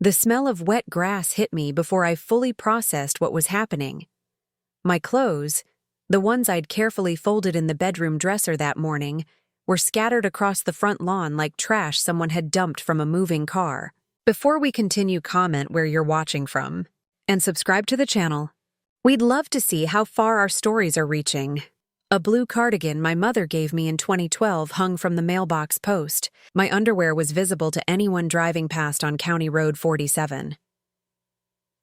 The smell of wet grass hit me before I fully processed what was happening. My clothes, the ones I'd carefully folded in the bedroom dresser that morning, were scattered across the front lawn like trash someone had dumped from a moving car. Before we continue, comment where you're watching from, and subscribe to the channel. We'd love to see how far our stories are reaching. A blue cardigan my mother gave me in 2012 hung from the mailbox post. My underwear was visible to anyone driving past on County Road 47.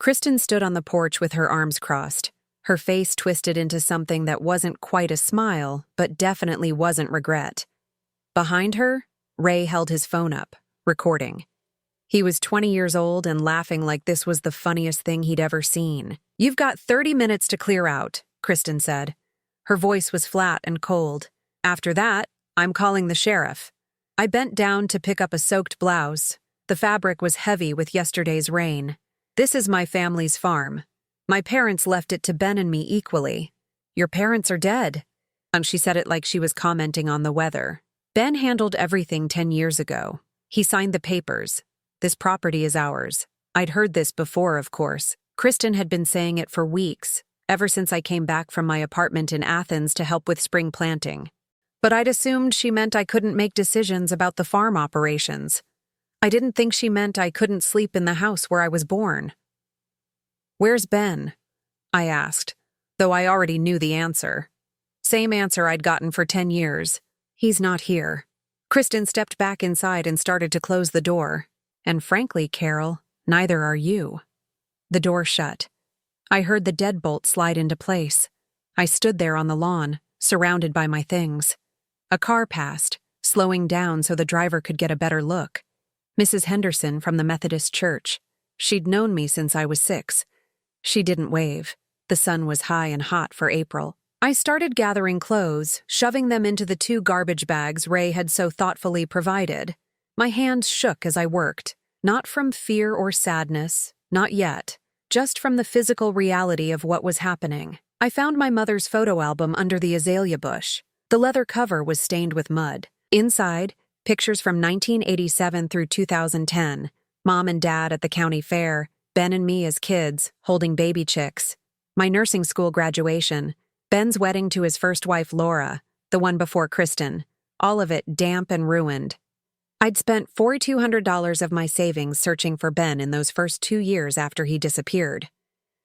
Kristin stood on the porch with her arms crossed, her face twisted into something that wasn't quite a smile, but definitely wasn't regret. Behind her, Ray held his phone up, recording. He was 20 years old and laughing like this was the funniest thing he'd ever seen. "You've got 30 minutes to clear out," Kristin said. Her voice was flat and cold. "After that, I'm calling the sheriff." I bent down to pick up a soaked blouse. The fabric was heavy with yesterday's rain. "This is my family's farm. My parents left it to Ben and me equally." "Your parents are dead." She said it like she was commenting on the weather. "Ben handled everything 10 years ago. He signed the papers. This property is ours." I'd heard this before, of course. Kristin had been saying it for weeks, ever since I came back from my apartment in Athens to help with spring planting. But I'd assumed she meant I couldn't make decisions about the farm operations. I didn't think she meant I couldn't sleep in the house where I was born. "Where's Ben?" I asked, though I already knew the answer. Same answer I'd gotten for 10 years. "He's not here." Kristin stepped back inside and started to close the door. "And frankly, Carol, neither are you." The door shut. I heard the deadbolt slide into place. I stood there on the lawn, surrounded by my things. A car passed, slowing down so the driver could get a better look. Mrs. Henderson from the Methodist Church. She'd known me since I was 6. She didn't wave. The sun was high and hot for April. I started gathering clothes, shoving them into the 2 garbage bags Ray had so thoughtfully provided. My hands shook as I worked, not from fear or sadness, not yet. Just from the physical reality of what was happening. I found my mother's photo album under the azalea bush. The leather cover was stained with mud. Inside, pictures from 1987 through 2010. Mom and Dad at the county fair, Ben and me as kids, holding baby chicks. My nursing school graduation, Ben's wedding to his first wife Laura, the one before Kristin. All of it damp and ruined. I'd spent $4,200 of my savings searching for Ben in those first 2 years after he disappeared.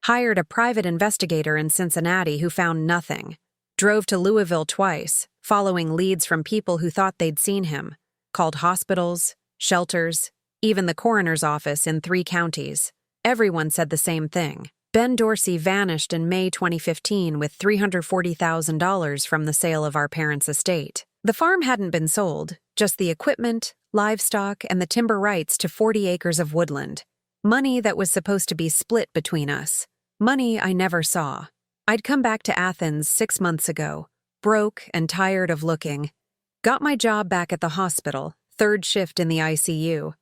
Hired a private investigator in Cincinnati who found nothing. Drove to Louisville twice, following leads from people who thought they'd seen him. Called hospitals, shelters, even the coroner's office in 3 counties. Everyone said the same thing. Ben Dorsey vanished in May 2015 with $340,000 from the sale of our parents' estate. The farm hadn't been sold, just the equipment, livestock, and the timber rights to 40 acres of woodland. Money that was supposed to be split between us. Money I never saw. I'd come back to Athens 6 months ago, broke and tired of looking. Got my job back at the hospital, 3rd shift in the ICU.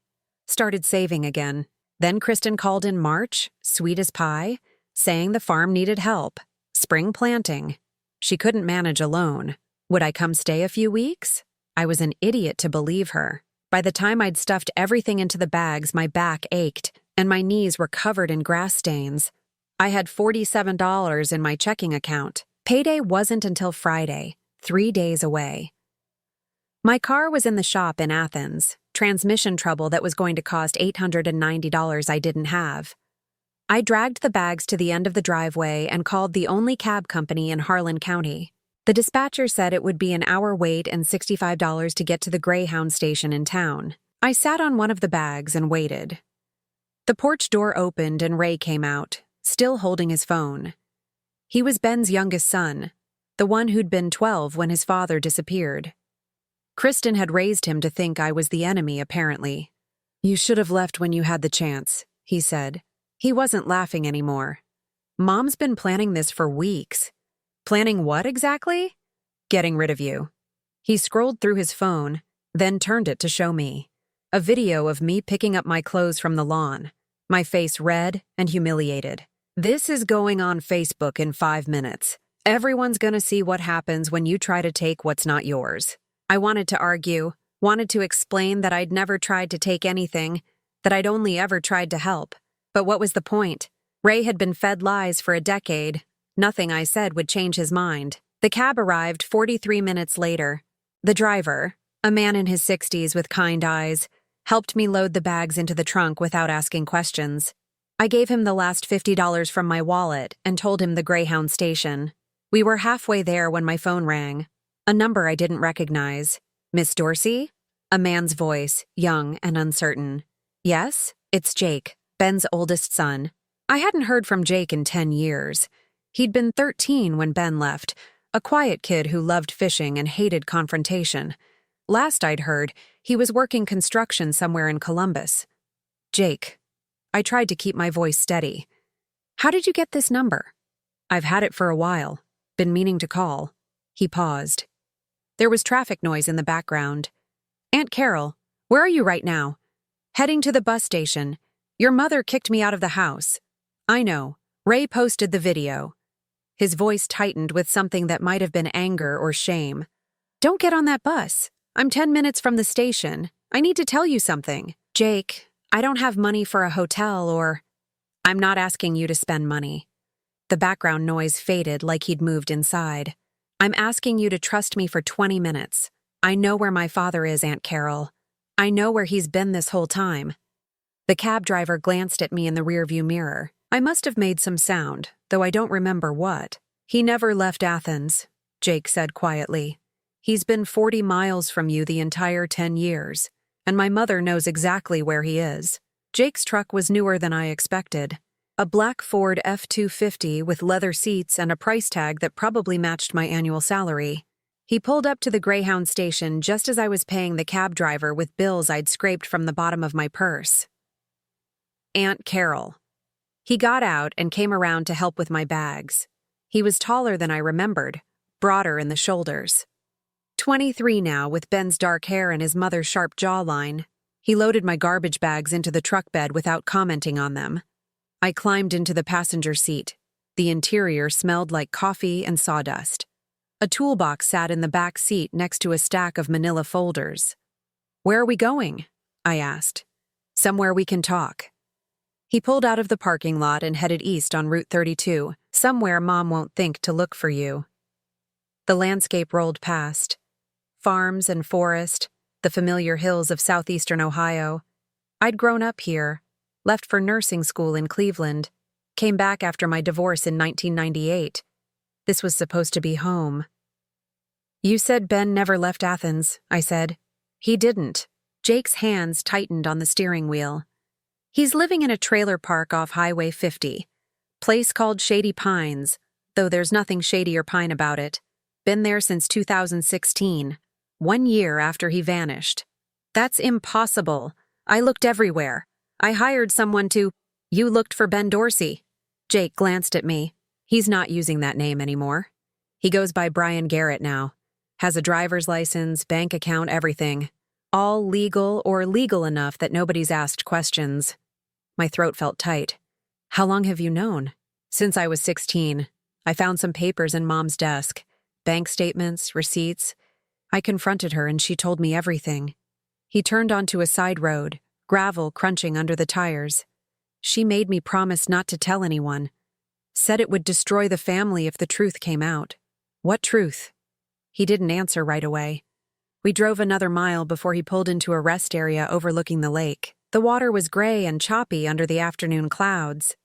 Started saving again. Then Kristin called in March, sweet as pie, saying the farm needed help. Spring planting. She couldn't manage alone. Would I come stay a few weeks? I was an idiot to believe her. By the time I'd stuffed everything into the bags, my back ached, and my knees were covered in grass stains. I had $47 in my checking account. Payday wasn't until Friday, 3 days away. My car was in the shop in Athens, transmission trouble that was going to cost $890 I didn't have. I dragged the bags to the end of the driveway and called the only cab company in Harlan County. The dispatcher said it would be an hour wait and $65 to get to the Greyhound station in town. I sat on one of the bags and waited. The porch door opened and Ray came out, still holding his phone. He was Ben's youngest son, the one who'd been 12 when his father disappeared. Kristin had raised him to think I was the enemy, apparently. "You should have left when you had the chance," he said. He wasn't laughing anymore. "Mom's been planning this for weeks." "Planning what exactly?" "Getting rid of you." He scrolled through his phone, then turned it to show me. A video of me picking up my clothes from the lawn, my face red and humiliated. "This is going on Facebook in 5 minutes. Everyone's gonna see what happens when you try to take what's not yours." I wanted to argue, wanted to explain that I'd never tried to take anything, that I'd only ever tried to help. But what was the point? Ray had been fed lies for a decade. Nothing I said would change his mind. The cab arrived 43 minutes later. The driver, a man in his 60s with kind eyes, helped me load the bags into the trunk without asking questions. I gave him the last $50 from my wallet and told him the Greyhound station. We were halfway there when my phone rang. A number I didn't recognize. Miss Dorsey? A man's voice, young and uncertain. Yes, it's Jake, Ben's oldest son. I hadn't heard from Jake in 10 years. He'd been 13 when Ben left, a quiet kid who loved fishing and hated confrontation. Last I'd heard, he was working construction somewhere in Columbus. Jake. I tried to keep my voice steady. How did you get this number? I've had it for a while. Been meaning to call. He paused. There was traffic noise in the background. Aunt Carol, where are you right now? Heading to the bus station. Your mother kicked me out of the house. I know. Ray posted the video. His voice tightened with something that might have been anger or shame. Don't get on that bus. I'm 10 minutes from the station. I need to tell you something. Jake, I don't have money for a hotel or... I'm not asking you to spend money. The background noise faded like he'd moved inside. I'm asking you to trust me for 20 minutes. I know where my father is, Aunt Carol. I know where he's been this whole time. The cab driver glanced at me in the rearview mirror. I must have made some sound, though I don't remember what. He never left Athens, Jake said quietly. He's been 40 miles from you the entire 10 years, and my mother knows exactly where he is. Jake's truck was newer than I expected. A black Ford F-250 with leather seats and a price tag that probably matched my annual salary. He pulled up to the Greyhound station just as I was paying the cab driver with bills I'd scraped from the bottom of my purse. Aunt Carol. He got out and came around to help with my bags. He was taller than I remembered, broader in the shoulders. 23 now, with Ben's dark hair and his mother's sharp jawline. He loaded my garbage bags into the truck bed without commenting on them. I climbed into the passenger seat. The interior smelled like coffee and sawdust. A toolbox sat in the back seat next to a stack of manila folders. Where are we going? I asked. Somewhere we can talk. He pulled out of the parking lot and headed east on Route 32, somewhere Mom won't think to look for you. The landscape rolled past. Farms and forest, the familiar hills of southeastern Ohio. I'd grown up here, left for nursing school in Cleveland, came back after my divorce in 1998. This was supposed to be home. You said Ben never left Athens, I said. He didn't. Jake's hands tightened on the steering wheel. He's living in a trailer park off Highway 50. Place called Shady Pines, though there's nothing shady or pine about it. Been there since 2016, 1 year after he vanished. That's impossible. I looked everywhere. I hired someone to... You looked for Ben Dorsey. Jake glanced at me. He's not using that name anymore. He goes by Brian Garrett now. Has a driver's license, bank account, everything. All legal or legal enough that nobody's asked questions. My throat felt tight. How long have you known? Since I was 16. I found some papers in Mom's desk. Bank statements, receipts. I confronted her and she told me everything. He turned onto a side road, gravel crunching under the tires. She made me promise not to tell anyone. Said it would destroy the family if the truth came out. What truth? He didn't answer right away. We drove another mile before he pulled into a rest area overlooking the lake. The water was gray and choppy under the afternoon clouds.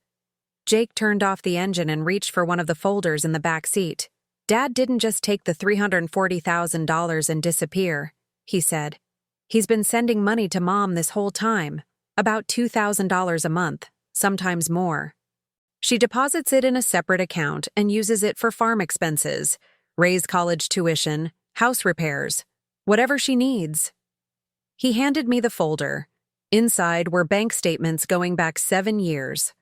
Jake turned off the engine and reached for one of the folders in the back seat. Dad didn't just take the $340,000 and disappear, he said. He's been sending money to Mom this whole time, about $2,000 a month, sometimes more. She deposits it in a separate account and uses it for farm expenses, Ray's college tuition, house repairs, whatever she needs. He handed me the folder. Inside were bank statements going back 7 years.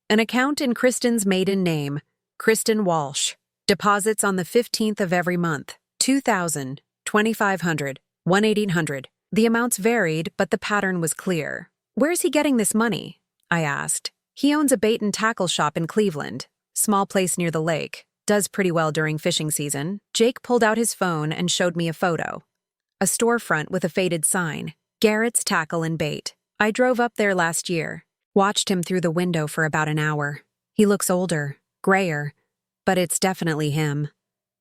An account in Kristin's maiden name, Kristin Walsh. Deposits on the 15th of every month. $2,000, $2,500, $1,800. The amounts varied, but the pattern was clear. Where's he getting this money? I asked. He owns a bait and tackle shop in Cleveland. Small place near the lake. Does pretty well during fishing season. Jake pulled out his phone and showed me a photo. A storefront with a faded sign. Garrett's Tackle and Bait. I drove up there last year, watched him through the window for about an hour. He looks older, grayer, but it's definitely him.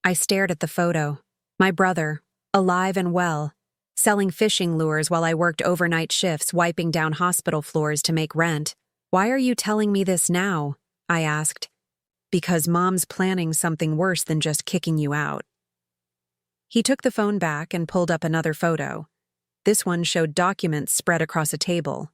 I stared at the photo. My brother, alive and well, selling fishing lures while I worked overnight shifts wiping down hospital floors to make rent. Why are you telling me this now? I asked. Because Mom's planning something worse than just kicking you out. He took the phone back and pulled up another photo. This one showed documents spread across a table.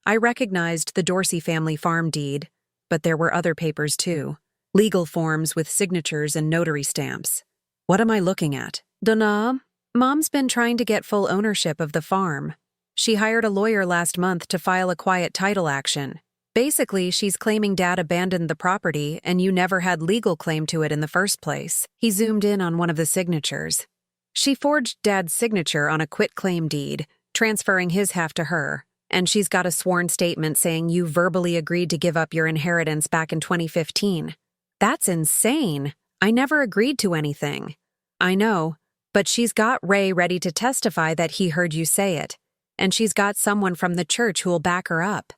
I recognized the Dorsey family farm deed, but there were other papers too. Legal forms with signatures and notary stamps. What am I looking at? Dunno. Mom's been trying to get full ownership of the farm. She hired a lawyer last month to file a quiet title action. Basically, she's claiming Dad abandoned the property and you never had legal claim to it in the first place. He zoomed in on one of the signatures. She forged Dad's signature on a quitclaim deed, transferring his half to her, and she's got a sworn statement saying you verbally agreed to give up your inheritance back in 2015. That's insane. I never agreed to anything. I know, but she's got Ray ready to testify that he heard you say it, and she's got someone from the church who'll back her up.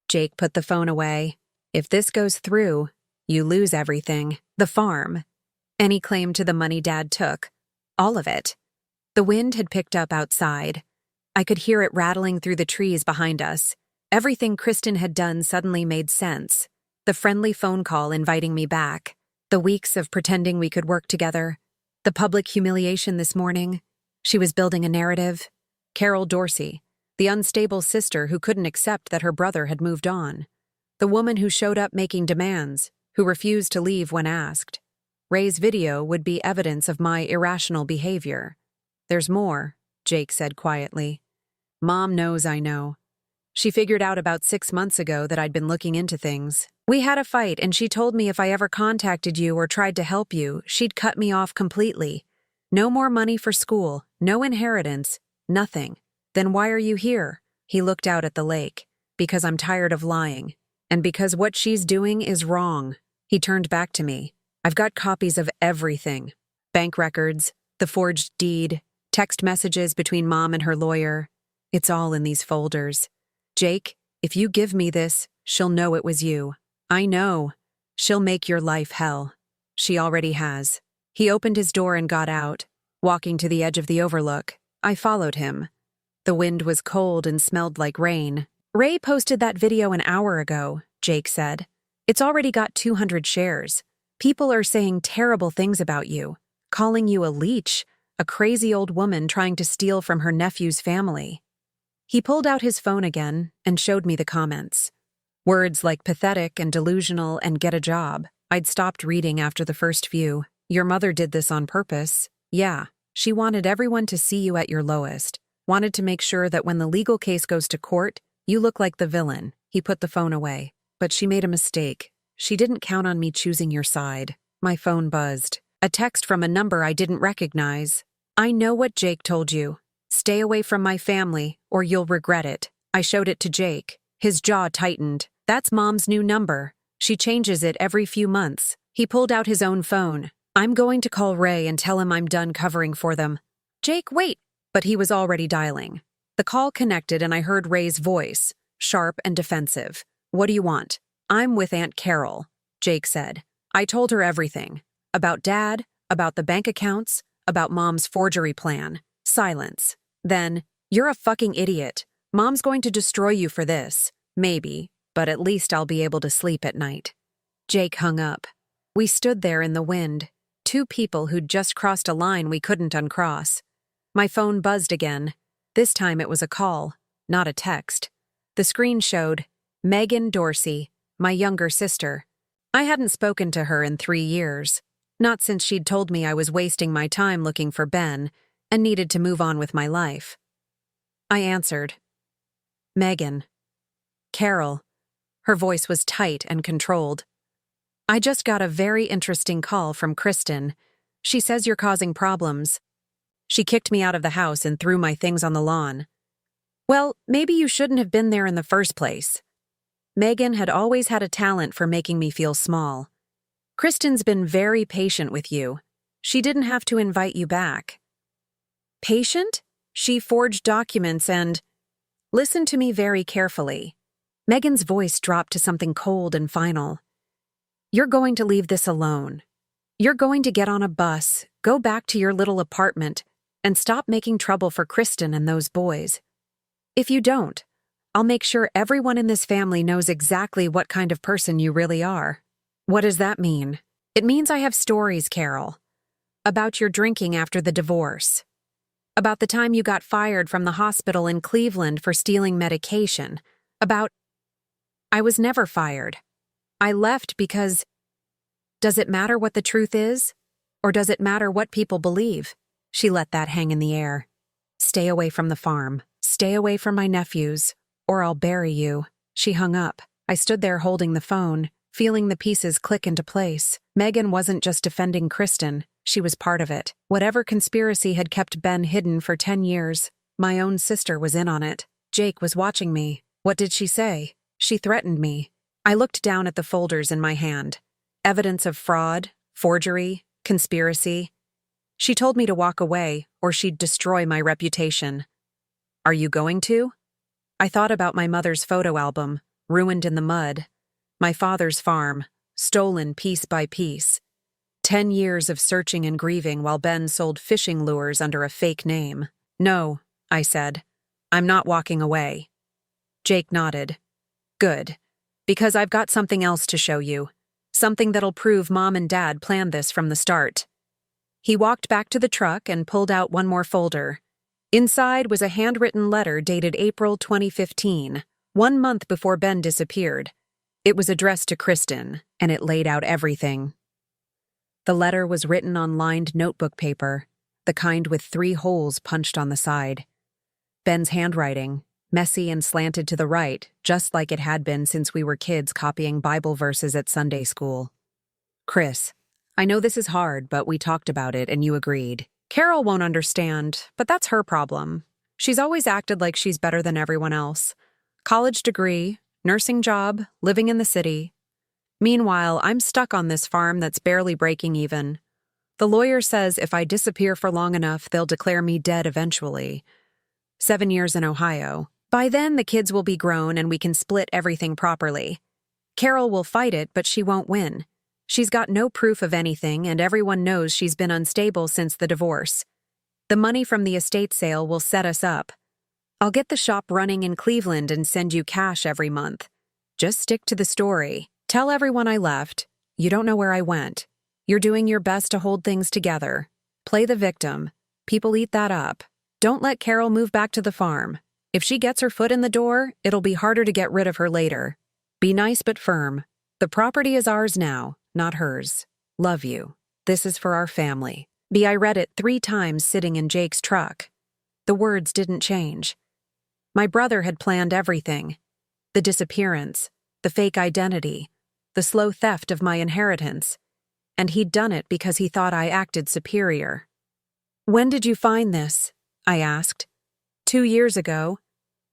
Jake put the phone away. If this goes through, you lose everything. The farm. Any claim to the money Dad took. All of it. The wind had picked up outside. I could hear it rattling through the trees behind us. Everything Kristin had done suddenly made sense. The friendly phone call inviting me back. The weeks of pretending we could work together. The public humiliation this morning. She was building a narrative. Carol Dorsey, the unstable sister who couldn't accept that her brother had moved on. The woman who showed up making demands, who refused to leave when asked. Ray's video would be evidence of my irrational behavior. There's more, Jake said quietly. Mom knows I know. She figured out about 6 months ago that I'd been looking into things. We had a fight and she told me if I ever contacted you or tried to help you, she'd cut me off completely. No more money for school, no inheritance, nothing. Then why are you here? He looked out at the lake. Because I'm tired of lying. And because what she's doing is wrong. He turned back to me. I've got copies of everything. Bank records, the forged deed, text messages between Mom and her lawyer. It's all in these folders. Jake, if you give me this, she'll know it was you. I know. She'll make your life hell. She already has. He opened his door and got out, walking to the edge of the overlook. I followed him. The wind was cold and smelled like rain. Ray posted that video an hour ago, Jake said. It's already got 200 shares. People are saying terrible things about you, calling you a leech, a crazy old woman trying to steal from her nephew's family. He pulled out his phone again and showed me the comments. Words like pathetic and delusional and get a job. I'd stopped reading after the first few. Your mother did this on purpose. Yeah, she wanted everyone to see you at your lowest. Wanted to make sure that when the legal case goes to court, you look like the villain. He put the phone away. But she made a mistake. She didn't count on me choosing your side. My phone buzzed. A text from a number I didn't recognize. I know what Jake told you. Stay away from my family, or you'll regret it. I showed it to Jake. His jaw tightened. That's Mom's new number. She changes it every few months. He pulled out his own phone. I'm going to call Ray and tell him I'm done covering for them. Jake, wait. But he was already dialing. The call connected and I heard Ray's voice, sharp and defensive. What do you want? I'm with Aunt Carol, Jake said. I told her everything. About Dad, about the bank accounts, about Mom's forgery plan. Silence. Then, you're a fucking idiot. Mom's going to destroy you for this. Maybe, but at least I'll be able to sleep at night. Jake hung up. We stood there in the wind, two people who'd just crossed a line we couldn't uncross. My phone buzzed again. This time it was a call, not a text. The screen showed Megan Dorsey, my younger sister. I hadn't spoken to her in 3 years, not since she'd told me I was wasting my time looking for Ben and needed to move on with my life. I answered. Megan. Carol. Her voice was tight and controlled. I just got a very interesting call from Kristin. She says you're causing problems. She kicked me out of the house and threw my things on the lawn. Well, maybe you shouldn't have been there in the first place. Megan had always had a talent for making me feel small. Kristin's been very patient with you. She didn't have to invite you back. Patient? She forged documents and... Listen to me very carefully. Megan's voice dropped to something cold and final. You're going to leave this alone. You're going to get on a bus, go back to your little apartment, and stop making trouble for Kristin and those boys. If you don't, I'll make sure everyone in this family knows exactly what kind of person you really are. What does that mean? It means I have stories, Carol. About your drinking after the divorce. About the time you got fired from the hospital in Cleveland for stealing medication. I was never fired. I left because... Does it matter what the truth is? Or does it matter what people believe? She let that hang in the air. Stay away from the farm. Stay away from my nephews. Or I'll bury you. She hung up. I stood there holding the phone, feeling the pieces click into place. Megan wasn't just defending Kristin. She was part of it. Whatever conspiracy had kept Ben hidden for 10 years, my own sister was in on it. Jake was watching me. What did she say? She threatened me. I looked down at the folders in my hand. Evidence of fraud, forgery, conspiracy. She told me to walk away, or she'd destroy my reputation. Are you going to? I thought about my mother's photo album, ruined in the mud. My father's farm, stolen piece by piece. 10 years of searching and grieving while Ben sold fishing lures under a fake name. No, I said. I'm not walking away. Jake nodded. Good. Because I've got something else to show you. Something that'll prove Mom and Dad planned this from the start. He walked back to the truck and pulled out one more folder. Inside was a handwritten letter dated April 2015, 1 month before Ben disappeared. It was addressed to Kristin, and it laid out everything. The letter was written on lined notebook paper, the kind with 3 holes punched on the side. Ben's handwriting, messy and slanted to the right, just like it had been since we were kids copying Bible verses at Sunday school. Chris, I know this is hard, but we talked about it and you agreed. Carol won't understand, but that's her problem. She's always acted like she's better than everyone else. College degree, nursing job, living in the city. Meanwhile, I'm stuck on this farm that's barely breaking even. The lawyer says if I disappear for long enough, they'll declare me dead eventually. 7 years in Ohio. By then, the kids will be grown and we can split everything properly. Carol will fight it, but she won't win. She's got no proof of anything, and everyone knows she's been unstable since the divorce. The money from the estate sale will set us up. I'll get the shop running in Cleveland and send you cash every month. Just stick to the story. Tell everyone I left. You don't know where I went. You're doing your best to hold things together. Play the victim. People eat that up. Don't let Carol move back to the farm. If she gets her foot in the door, it'll be harder to get rid of her later. Be nice but firm. The property is ours now, not hers. Love you. This is for our family. I read it 3 times sitting in Jake's truck. The words didn't change. My brother had planned everything. The disappearance, the fake identity, the slow theft of my inheritance. And he'd done it because he thought I acted superior. When did you find this? I asked. 2 years ago.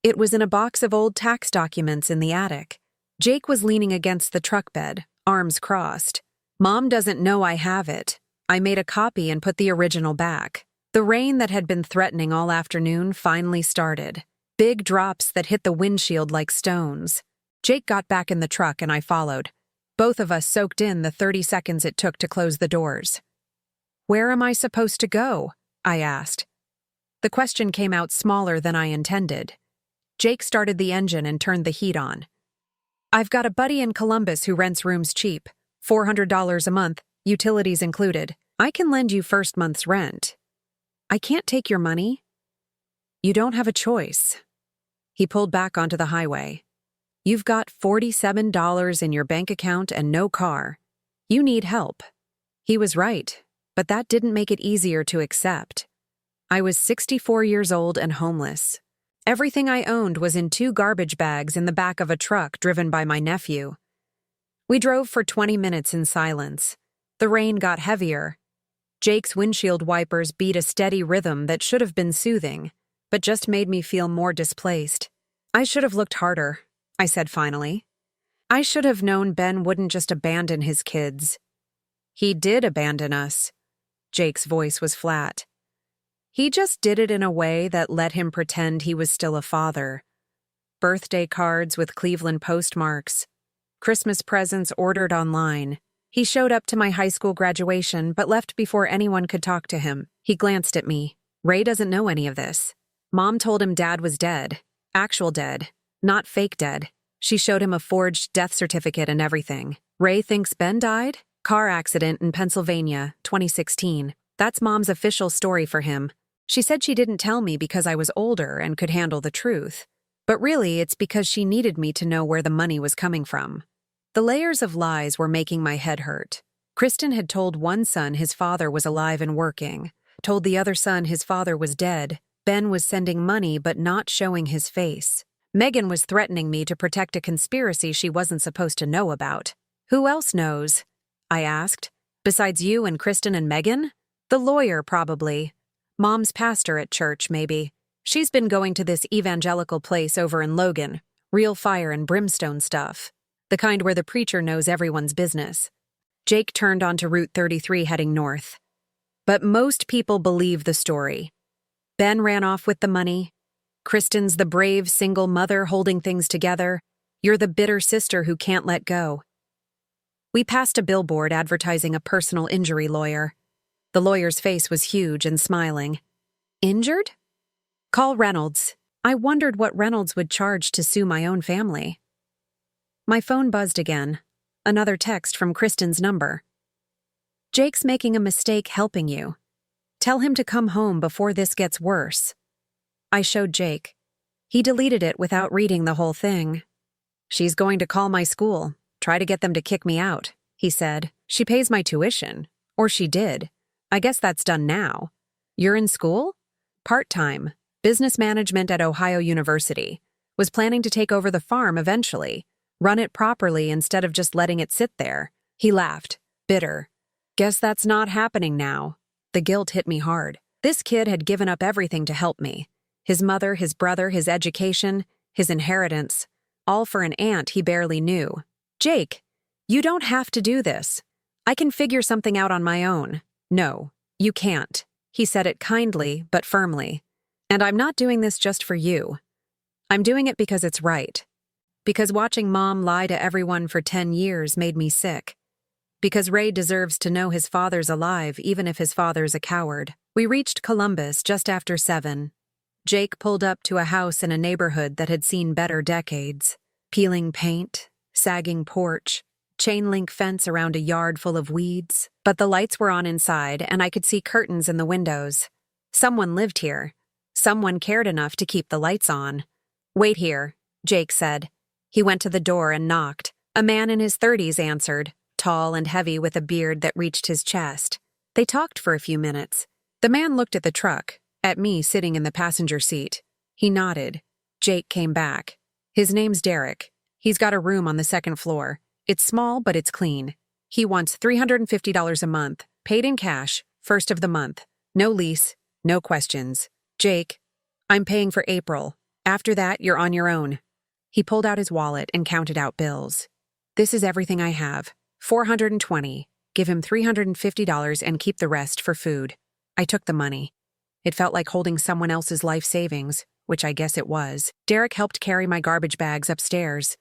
It was in a box of old tax documents in the attic. Jake was leaning against the truck bed, arms crossed. Mom doesn't know I have it. I made a copy and put the original back. The rain that had been threatening all afternoon finally started. Big drops that hit the windshield like stones. Jake got back in the truck and I followed. Both of us soaked in the 30 seconds it took to close the doors. Where am I supposed to go? I asked. The question came out smaller than I intended. Jake started the engine and turned the heat on. I've got a buddy in Columbus who rents rooms cheap, $400 a month, utilities included. I can lend you first month's rent. I can't take your money. You don't have a choice. He pulled back onto the highway. You've got $47 in your bank account and no car. You need help. He was right, but that didn't make it easier to accept. I was 64 years old and homeless. Everything I owned was in 2 garbage bags in the back of a truck driven by my nephew. We drove for 20 minutes in silence. The rain got heavier. Jake's windshield wipers beat a steady rhythm that should have been soothing, but just made me feel more displaced. I should have looked harder, I said finally. I should have known Ben wouldn't just abandon his kids. He did abandon us. Jake's voice was flat. He just did it in a way that let him pretend he was still a father. birthday cards with Cleveland postmarks, Christmas presents ordered online. He showed up to my high school graduation but left before anyone could talk to him. He glanced at me. Ray doesn't know any of this. Mom told him Dad was dead. Actual dead. Not fake dead. She showed him a forged death certificate and everything. Ray thinks Ben died? Car accident in Pennsylvania, 2016. That's Mom's official story for him. She said she didn't tell me because I was older and could handle the truth. But really, it's because she needed me to know where the money was coming from. The layers of lies were making my head hurt. Kristin had told one son his father was alive and working, told the other son his father was dead. Ben was sending money but not showing his face. Megan was threatening me to protect a conspiracy she wasn't supposed to know about. Who else knows? I asked. Besides you and Kristin and Megan? The lawyer, probably. Mom's pastor at church, maybe. She's been going to this evangelical place over in Logan. Real fire and brimstone stuff. The kind where the preacher knows everyone's business. Jake turned onto Route 33 heading north. But most people believe the story. Ben ran off with the money. Kristin's the brave single mother holding things together. You're the bitter sister who can't let go. We passed a billboard advertising a personal injury lawyer. The lawyer's face was huge and smiling. Injured? Call Reynolds. I wondered what Reynolds would charge to sue my own family. My phone buzzed again. Another text from Kristin's number. Jake's making a mistake helping you. Tell him to come home before this gets worse. I showed Jake. He deleted it without reading the whole thing. She's going to call my school, try to get them to kick me out, he said. She pays my tuition. Or she did. I guess that's done now. You're in school? Part-time. Business management at Ohio University. Was planning to take over the farm eventually. Run it properly instead of just letting it sit there. He laughed, bitter. Guess that's not happening now. The guilt hit me hard. This kid had given up everything to help me. His mother, his brother, his education, his inheritance. All for an aunt he barely knew. Jake, you don't have to do this. I can figure something out on my own. No, you can't. He said it kindly but firmly. And I'm not doing this just for you. I'm doing it because it's right. Because watching Mom lie to everyone for 10 years made me sick. Because Ray deserves to know his father's alive even if his father's a coward. We reached Columbus just after 7. Jake pulled up to a house in a neighborhood that had seen better decades. Peeling paint, sagging porch, chain-link fence around a yard full of weeds. But the lights were on inside and I could see curtains in the windows. Someone lived here. Someone cared enough to keep the lights on. Wait here, Jake said. He went to the door and knocked. A man in his 30s answered, tall and heavy with a beard that reached his chest. They talked for a few minutes. The man looked at the truck, at me sitting in the passenger seat. He nodded. Jake came back. His name's Derek. He's got a room on the 2nd floor. It's small, but it's clean. He wants $350 a month, paid in cash, 1st of the month. No lease, no questions. Jake, I'm paying for April. After that, you're on your own. He pulled out his wallet and counted out bills. This is everything I have. $420. Give him $350 and keep the rest for food. I took the money. It felt like holding someone else's life savings, which I guess it was. Derek helped carry my garbage bags upstairs.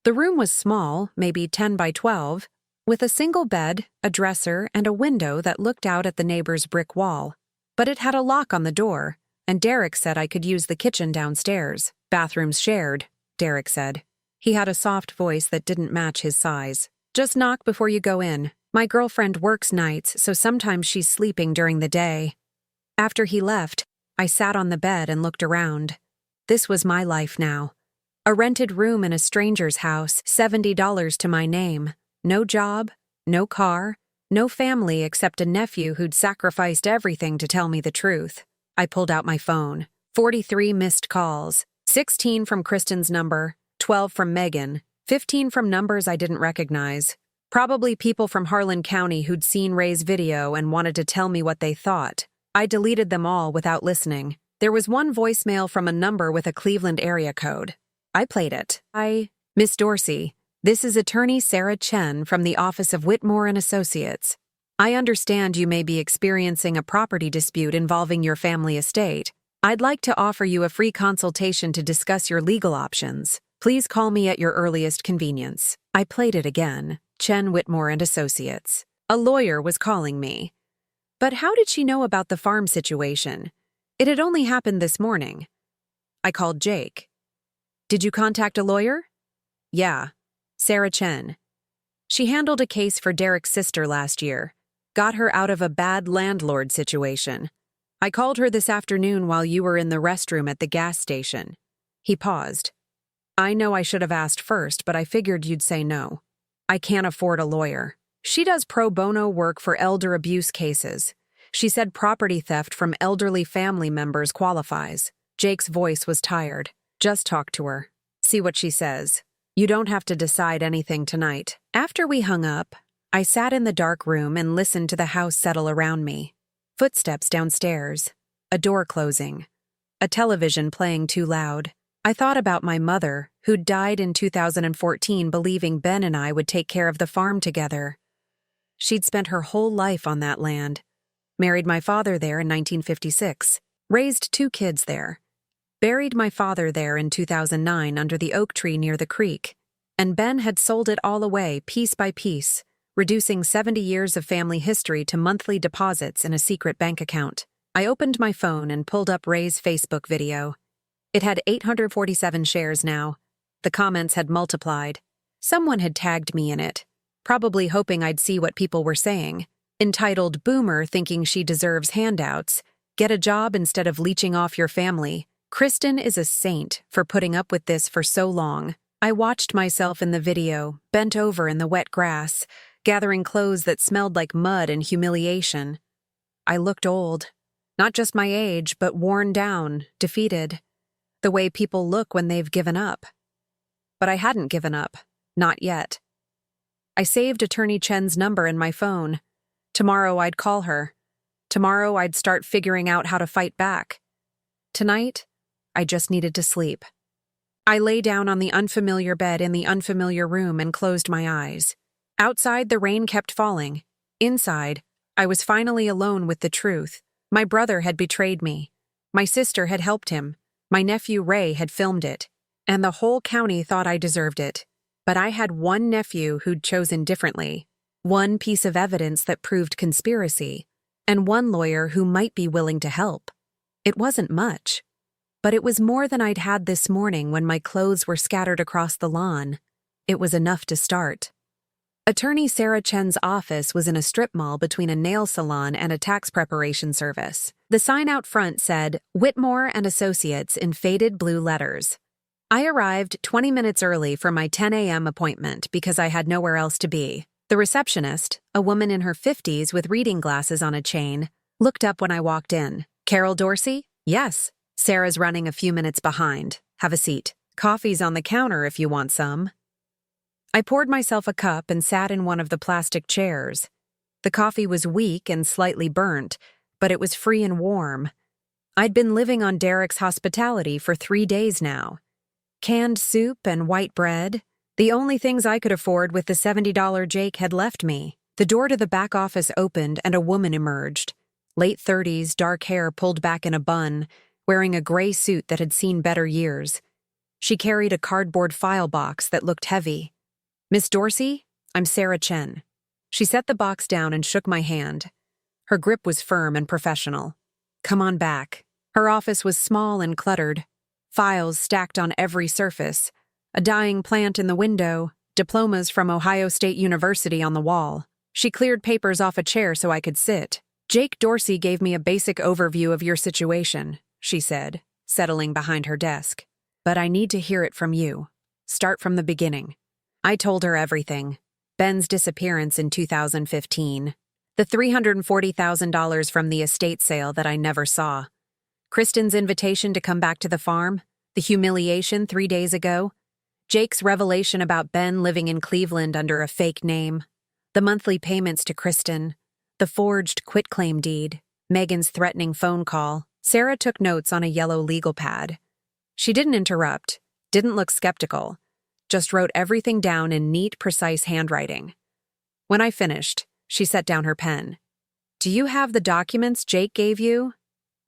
The room was small, maybe 10 by 12, with a single bed, a dresser, and a window that looked out at the neighbor's brick wall. But it had a lock on the door, and Derek said I could use the kitchen downstairs. Bathrooms shared, Derek said. He had a soft voice that didn't match his size. Just knock before you go in. My girlfriend works nights, so sometimes she's sleeping during the day. After he left, I sat on the bed and looked around. This was my life now. A rented room in a stranger's house, $70 to my name. No job, no car, no family except a nephew who'd sacrificed everything to tell me the truth. I pulled out my phone. 43 missed calls. 16 from Kristin's number, 12 from Megan, 15 from numbers I didn't recognize. Probably people from Harlan County who'd seen Ray's video and wanted to tell me what they thought. I deleted them all without listening. There was one voicemail from a number with a Cleveland area code. I played it. Miss Dorsey, this is attorney Sarah Chen from the office of Whitmore and Associates. I understand you may be experiencing a property dispute involving your family estate. I'd like to offer you a free consultation to discuss your legal options. Please call me at your earliest convenience. I played it again. Chen Whitmore and Associates. A lawyer was calling me. But how did she know about the farm situation? It had only happened this morning. I called Jake. Did you contact a lawyer? Yeah. Sarah Chen. She handled a case for Derek's sister last year. Got her out of a bad landlord situation. I called her this afternoon while you were in the restroom at the gas station. He paused. I know I should have asked first, but I figured you'd say no. I can't afford a lawyer. She does pro bono work for elder abuse cases. She said property theft from elderly family members qualifies. Jake's voice was tired. Just talk to her. See what she says. You don't have to decide anything tonight. After we hung up, I sat in the dark room and listened to the house settle around me. Footsteps downstairs, a door closing, a television playing too loud. I thought about my mother, who'd died in 2014 believing Ben and I would take care of the farm together. She'd spent her whole life on that land, married my father there in 1956, raised 2 kids there, buried my father there in 2009 under the oak tree near the creek, and Ben had sold it all away piece by piece, reducing 70 years of family history to monthly deposits in a secret bank account. I opened my phone and pulled up Ray's Facebook video. It had 847 shares now. The comments had multiplied. Someone had tagged me in it, probably hoping I'd see what people were saying. Entitled Boomer thinking she deserves handouts. Get a job instead of leeching off your family. Kristin is a saint for putting up with this for so long. I watched myself in the video, bent over in the wet grass, gathering clothes that smelled like mud and humiliation. I looked old. Not just my age, but worn down, defeated. The way people look when they've given up. But I hadn't given up. Not yet. I saved Attorney Chen's number in my phone. Tomorrow I'd call her. Tomorrow I'd start figuring out how to fight back. Tonight, I just needed to sleep. I lay down on the unfamiliar bed in the unfamiliar room and closed my eyes. Outside, the rain kept falling. Inside, I was finally alone with the truth. My brother had betrayed me. My sister had helped him. My nephew Ray had filmed it. And the whole county thought I deserved it. But I had one nephew who'd chosen differently. One piece of evidence that proved conspiracy. And one lawyer who might be willing to help. It wasn't much. But it was more than I'd had this morning when my clothes were scattered across the lawn. It was enough to start. Attorney Sarah Chen's office was in a strip mall between a nail salon and a tax preparation service. The sign out front said, Whitmore and Associates in faded blue letters. I arrived 20 minutes early for my 10 a.m. appointment because I had nowhere else to be. The receptionist, a woman in her 50s with reading glasses on a chain, looked up when I walked in. Carol Dorsey? Yes. Sarah's running a few minutes behind. Have a seat. Coffee's on the counter if you want some. I poured myself a cup and sat in one of the plastic chairs. The coffee was weak and slightly burnt, but it was free and warm. I'd been living on Derek's hospitality for 3 days now. Canned soup and white bread, the only things I could afford with the $70 Jake had left me. The door to the back office opened and a woman emerged. Late 30s, dark hair pulled back in a bun, wearing a gray suit that had seen better years. She carried a cardboard file box that looked heavy. Miss Dorsey, I'm Sarah Chen. She set the box down and shook my hand. Her grip was firm and professional. Come on back. Her office was small and cluttered. Files stacked on every surface. A dying plant in the window. Diplomas from Ohio State University on the wall. She cleared papers off a chair so I could sit. Jake Dorsey gave me a basic overview of your situation, she said, settling behind her desk. But I need to hear it from you. Start from the beginning. I told her everything. Ben's disappearance in 2015. The $340,000 from the estate sale that I never saw. Kristin's invitation to come back to the farm. The humiliation 3 days ago. Jake's revelation about Ben living in Cleveland under a fake name. The monthly payments to Kristin. The forged quitclaim deed. Megan's threatening phone call. Sarah took notes on a yellow legal pad. She didn't interrupt, didn't look skeptical. Just wrote everything down in neat, precise handwriting. When I finished, she set down her pen. Do you have the documents Jake gave you?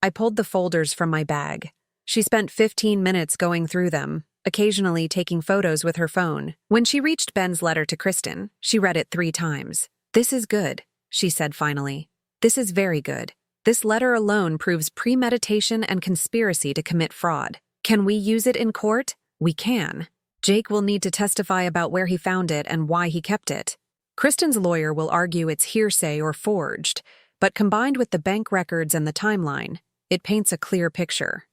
I pulled the folders from my bag. She spent 15 minutes going through them, occasionally taking photos with her phone. When she reached Ben's letter to Kristin, she read it 3 times. "This is good," she said finally. "This is very good. This letter alone proves premeditation and conspiracy to commit fraud. Can we use it in court? We can. Jake will need to testify about where he found it and why he kept it. Kristin's lawyer will argue it's hearsay or forged, but combined with the bank records and the timeline, it paints a clear picture."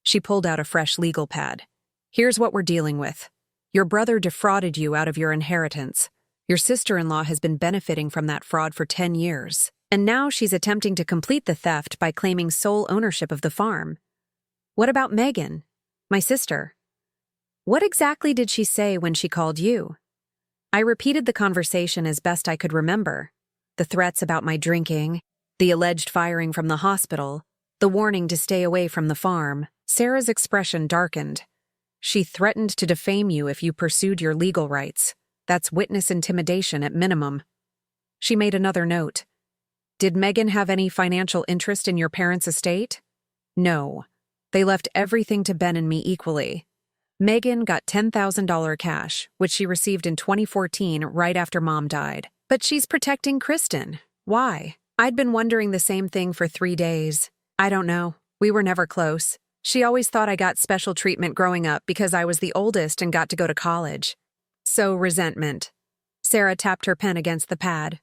She pulled out a fresh legal pad. "Here's what we're dealing with. Your brother defrauded you out of your inheritance. Your sister-in-law has been benefiting from that fraud for 10 years. And now she's attempting to complete the theft by claiming sole ownership of the farm. What about Megan, my sister? What exactly did she say when she called you?" I repeated the conversation as best I could remember. The threats about my drinking, the alleged firing from the hospital, the warning to stay away from the farm. Sarah's expression darkened. "She threatened to defame you if you pursued your legal rights. That's witness intimidation at minimum." She made another note. "Did Megan have any financial interest in your parents' estate?" "No. They left everything to Ben and me equally. Megan got $10,000 cash, which she received in 2014 right after Mom died. But she's protecting Kristin. Why? I'd been wondering the same thing for 3 days. I don't know. We were never close. She always thought I got special treatment growing up because I was the oldest and got to go to college. So resentment." Sarah tapped her pen against the pad.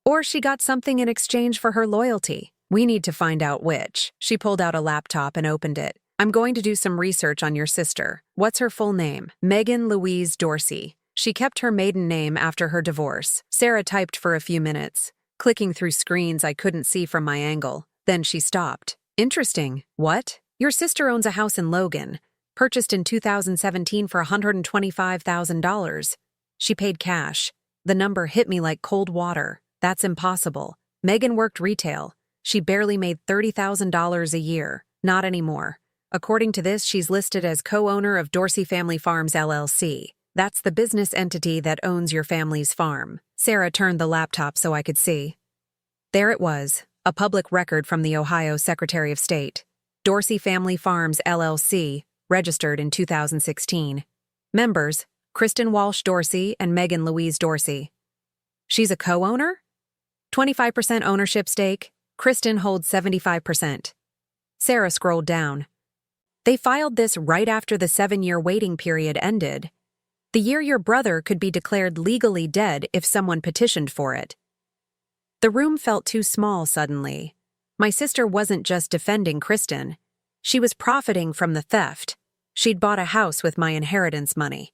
"Or she got something in exchange for her loyalty. We need to find out which." She pulled out a laptop and opened it. "I'm going to do some research on your sister. What's her full name?" "Megan Louise Dorsey. She kept her maiden name after her divorce." Sarah typed for a few minutes, clicking through screens I couldn't see from my angle. Then she stopped. "Interesting. What? Your sister owns a house in Logan, purchased in 2017 for $125,000. She paid cash. The number hit me like cold water. That's impossible. Megan worked retail. She barely made $30,000 a year. Not anymore. According to this, she's listed as co-owner of Dorsey Family Farms LLC. That's the business entity that owns your family's farm." Sarah turned the laptop so I could see. There it was, a public record from the Ohio Secretary of State. Dorsey Family Farms LLC, registered in 2016. Members, Kristin Walsh Dorsey and Megan Louise Dorsey. She's a co-owner? 25% ownership stake. Kristin holds 75%. Sarah scrolled down. They filed this right after the 7-year waiting period ended. The year your brother could be declared legally dead if someone petitioned for it. The room felt too small suddenly. My sister wasn't just defending Kristin. She was profiting from the theft. She'd bought a house with my inheritance money.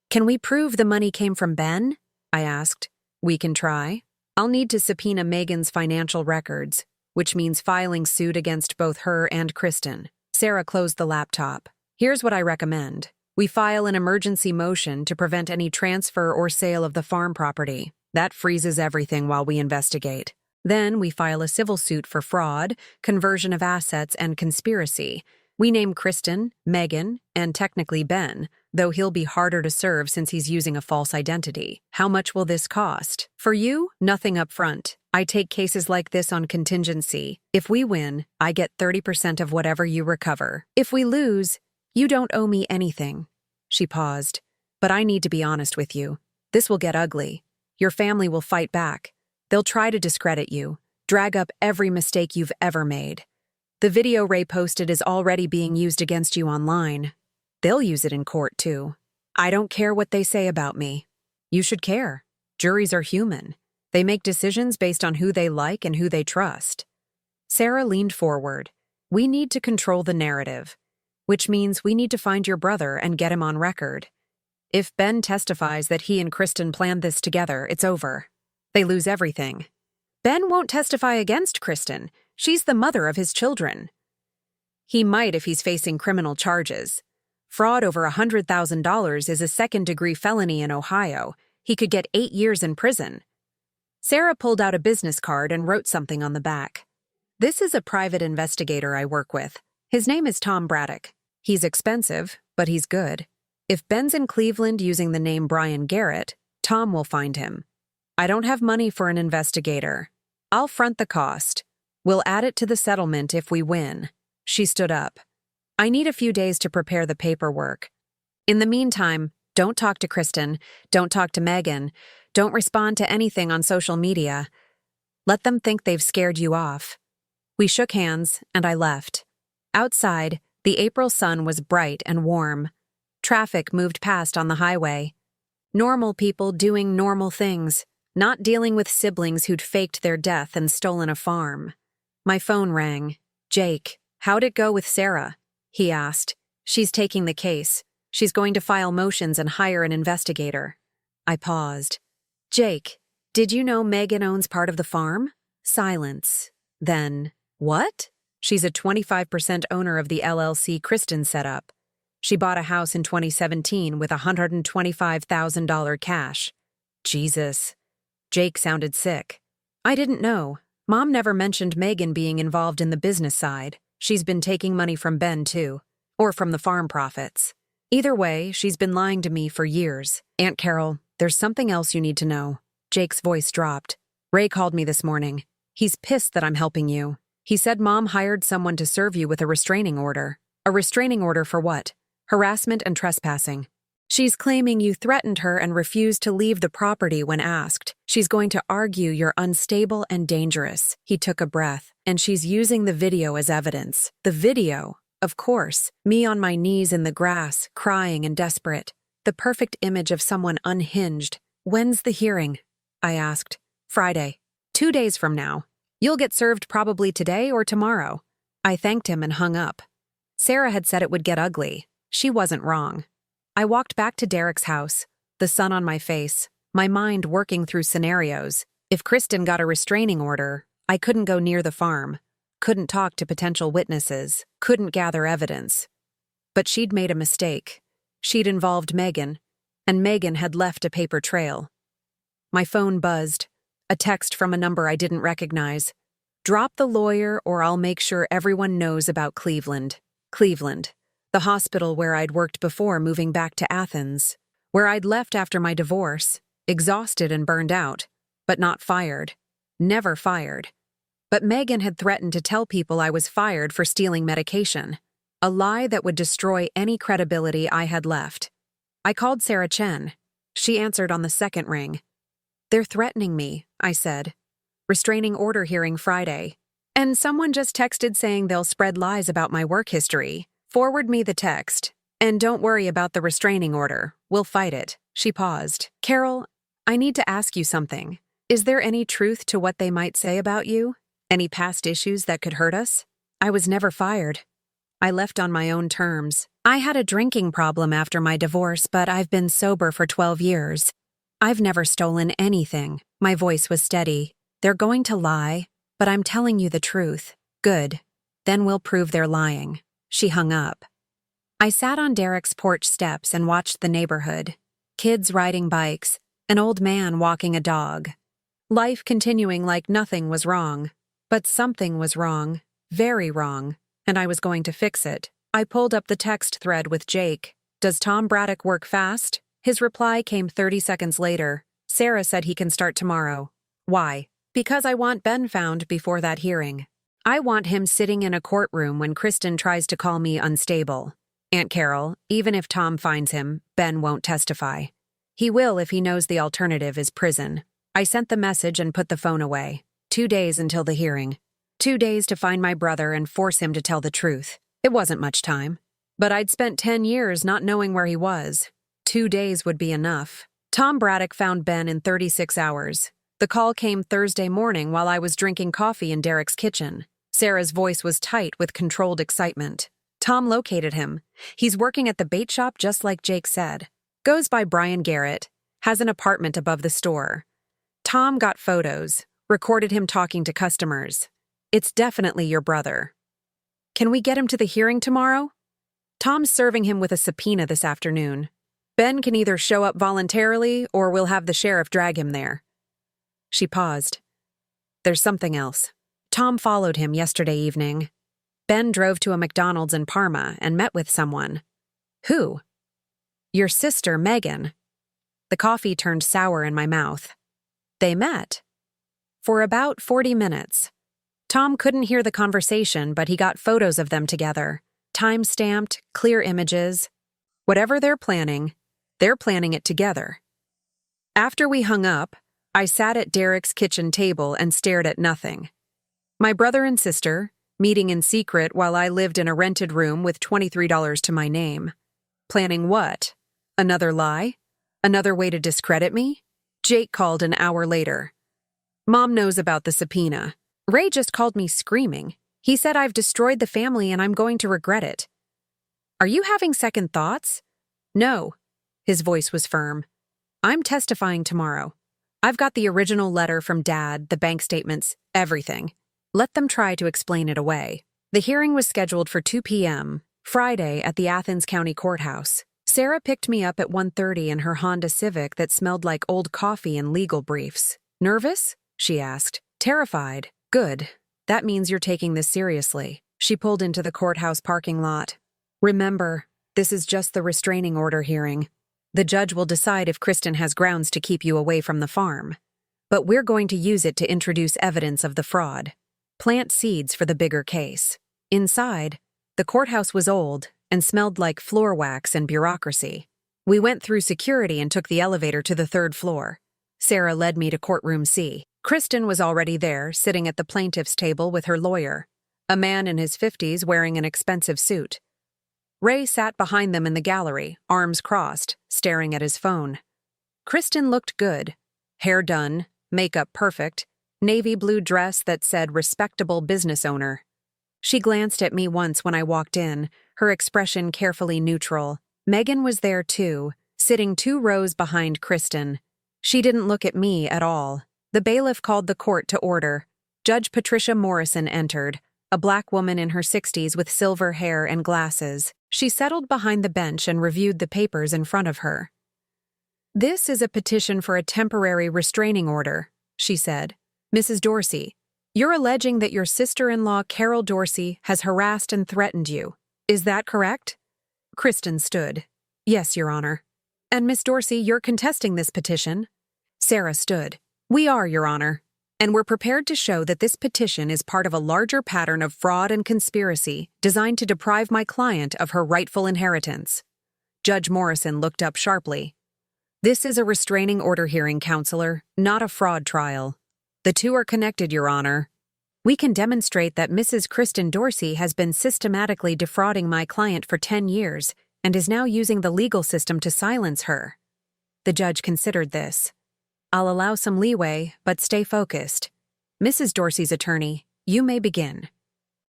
"Can we prove the money came from Ben?" I asked. "We can try. I'll need to subpoena Megan's financial records, which means filing suit against both her and Kristin." Sarah closed the laptop. "Here's what I recommend. We file an emergency motion to prevent any transfer or sale of the farm property. That freezes everything while we investigate. Then we file a civil suit for fraud, conversion of assets, and conspiracy. We name Kristin, Megan, and technically Ben, though he'll be harder to serve since he's using a false identity. How much will this cost? For you, nothing up front. I take cases like this on contingency. If we win, I get 30% of whatever you recover. If we lose, you don't owe me anything." She paused. "But I need to be honest with you. This will get ugly. Your family will fight back. They'll try to discredit you, drag up every mistake you've ever made. The video Ray posted is already being used against you online. They'll use it in court, too. I don't care what they say about me. You should care. Juries are human. They make decisions based on who they like and who they trust." Sarah leaned forward. "We need to control the narrative, which means we need to find your brother and get him on record. If Ben testifies that he and Kristin planned this together, it's over. They lose everything. Ben won't testify against Kristin. She's the mother of his children. He might if he's facing criminal charges. Fraud over $100,000 is a second-degree felony in Ohio. He could get 8 years in prison." Sarah pulled out a business card and wrote something on the back. "This is a private investigator I work with. His name is Tom Braddock. He's expensive, but he's good. If Ben's in Cleveland using the name Brian Garrett, Tom will find him. I don't have money for an investigator. I'll front the cost. We'll add it to the settlement if we win. She stood up. I need a few days to prepare the paperwork. In the meantime, don't talk to Kristin, don't talk to Megan, don't respond to anything on social media. Let them think they've scared you off. We shook hands, and I left. Outside, the April sun was bright and warm. Traffic moved past on the highway. Normal people doing normal things, not dealing with siblings who'd faked their death and stolen a farm. My phone rang. Jake, how'd it go with Sarah? He asked. She's taking the case. She's going to file motions and hire an investigator. I paused. Jake, did you know Megan owns part of the farm? Silence. Then, what? She's a 25% owner of the LLC Kristin set up. She bought a house in 2017 with $125,000 cash. Jesus. Jake sounded sick. I didn't know. Mom never mentioned Megan being involved in the business side. She's been taking money from Ben, too. Or from the farm profits. Either way, she's been lying to me for years. Aunt Carol, there's something else you need to know. Jake's voice dropped. Ray called me this morning. He's pissed that I'm helping you. He said Mom hired someone to serve you with a restraining order. A restraining order for what? Harassment and trespassing. She's claiming you threatened her and refused to leave the property when asked. She's going to argue you're unstable and dangerous. He took a breath, and she's using the video as evidence. The video, of course, me on my knees in the grass, crying and desperate. The perfect image of someone unhinged. When's the hearing? I asked. Friday. 2 days from now. You'll get served probably today or tomorrow. I thanked him and hung up. Sarah had said it would get ugly. She wasn't wrong. I walked back to Derek's house, the sun on my face, my mind working through scenarios. If Kristin got a restraining order, I couldn't go near the farm, couldn't talk to potential witnesses, couldn't gather evidence. But she'd made a mistake. She'd involved Megan, and Megan had left a paper trail. My phone buzzed, a text from a number I didn't recognize. Drop the lawyer or I'll make sure everyone knows about Cleveland. Cleveland. The hospital where I'd worked before moving back to Athens, where I'd left after my divorce, exhausted and burned out, but not fired. Never fired. But Megan had threatened to tell people I was fired for stealing medication, a lie that would destroy any credibility I had left. I called Sarah Chen. She answered on the second ring. They're threatening me, I said. Restraining order hearing Friday. And someone just texted saying they'll spread lies about my work history. Forward me the text. And don't worry about the restraining order. We'll fight it. She paused. Carol, I need to ask you something. Is there any truth to what they might say about you? Any past issues that could hurt us? I was never fired. I left on my own terms. I had a drinking problem after my divorce, but I've been sober for 12 years. I've never stolen anything. My voice was steady. They're going to lie, but I'm telling you the truth. Good. Then we'll prove they're lying. She hung up. I sat on Derek's porch steps and watched the neighborhood. Kids riding bikes, an old man walking a dog. Life continuing like nothing was wrong. But something was wrong, very wrong, and I was going to fix it. I pulled up the text thread with Jake. Does Tom Braddock work fast? His reply came 30 seconds later. Sarah said he can start tomorrow. Why? Because I want Ben found before that hearing. I want him sitting in a courtroom when Kristin tries to call me unstable. Aunt Carol, even if Tom finds him, Ben won't testify. He will if he knows the alternative is prison. I sent the message and put the phone away. 2 days until the hearing. 2 days to find my brother and force him to tell the truth. It wasn't much time. But I'd spent 10 years not knowing where he was. 2 days would be enough. Tom Braddock found Ben in 36 hours. The call came Thursday morning while I was drinking coffee in Derek's kitchen. Sarah's voice was tight with controlled excitement. Tom located him. He's working at the bait shop just like Jake said. Goes by Brian Garrett. Has an apartment above the store. Tom got photos. Recorded him talking to customers. It's definitely your brother. Can we get him to the hearing tomorrow? Tom's serving him with a subpoena this afternoon. Ben can either show up voluntarily or we'll have the sheriff drag him there. She paused. There's something else. Tom followed him yesterday evening. Ben drove to a McDonald's in Parma and met with someone. Who? Your sister, Megan. The coffee turned sour in my mouth. They met. For about 40 minutes. Tom couldn't hear the conversation, but he got photos of them together. Time-stamped, clear images. Whatever they're planning it together. After we hung up, I sat at Derek's kitchen table and stared at nothing. My brother and sister, meeting in secret while I lived in a rented room with $23 to my name. Planning what? Another lie? Another way to discredit me? Jake called an hour later. Mom knows about the subpoena. Ray just called me screaming. He said I've destroyed the family and I'm going to regret it. Are you having second thoughts? No. His voice was firm. I'm testifying tomorrow. I've got the original letter from Dad, the bank statements, everything. Let them try to explain it away. The hearing was scheduled for 2 p.m., Friday at the Athens County Courthouse. Sarah picked me up at 1:30 in her Honda Civic that smelled like old coffee and legal briefs. Nervous? She asked. Terrified. Good. That means you're taking this seriously. She pulled into the courthouse parking lot. Remember, this is just the restraining order hearing. The judge will decide if Kristin has grounds to keep you away from the farm. But we're going to use it to introduce evidence of the fraud. Plant seeds for the bigger case. Inside, the courthouse was old and smelled like floor wax and bureaucracy. We went through security and took the elevator to the 3rd floor. Sarah led me to courtroom C. Kristin was already there, sitting at the plaintiff's table with her lawyer, a man in his 50s wearing an expensive suit. Ray sat behind them in the gallery, arms crossed, staring at his phone. Kristin looked good. Hair done, makeup perfect, navy blue dress that said respectable business owner. She glanced at me once when I walked in, her expression carefully neutral. Megan was there too, sitting 2 rows behind Kristin. She didn't look at me at all. The bailiff called the court to order. Judge Patricia Morrison entered, a black woman in her 60s with silver hair and glasses. She settled behind the bench and reviewed the papers in front of her. This is a petition for a temporary restraining order, she said. Mrs. Dorsey, you're alleging that your sister-in-law Carol Dorsey has harassed and threatened you. Is that correct? Kristin stood. Yes, Your Honor. And Miss Dorsey, you're contesting this petition? Sarah stood. We are, Your Honor. And we're prepared to show that this petition is part of a larger pattern of fraud and conspiracy designed to deprive my client of her rightful inheritance. Judge Morrison looked up sharply. This is a restraining order hearing, Counselor, not a fraud trial. The two are connected, Your Honor. We can demonstrate that Mrs. Kristin Dorsey has been systematically defrauding my client for 10 years and is now using the legal system to silence her. The judge considered this. I'll allow some leeway, but stay focused. Mrs. Dorsey's attorney, you may begin.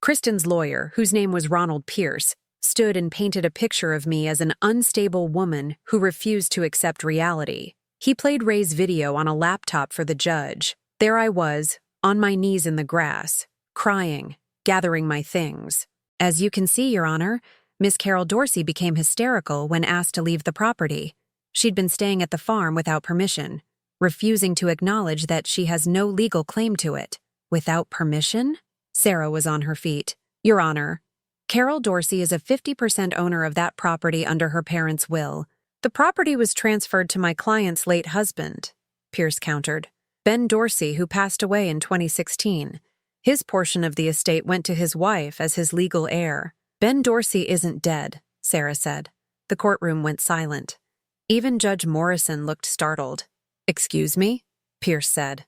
Kristin's lawyer, whose name was Ronald Pierce, stood and painted a picture of me as an unstable woman who refused to accept reality. He played Ray's video on a laptop for the judge. There I was, on my knees in the grass, crying, gathering my things. As you can see, Your Honor, Miss Carol Dorsey became hysterical when asked to leave the property. She'd been staying at the farm without permission, refusing to acknowledge that she has no legal claim to it. Without permission? Sarah was on her feet. Your Honor, Carol Dorsey is a 50% owner of that property under her parents' will. The property was transferred to my client's late husband, Pierce countered. Ben Dorsey, who passed away in 2016. His portion of the estate went to his wife as his legal heir. Ben Dorsey isn't dead, Sarah said. The courtroom went silent. Even Judge Morrison looked startled. Excuse me? Pierce said.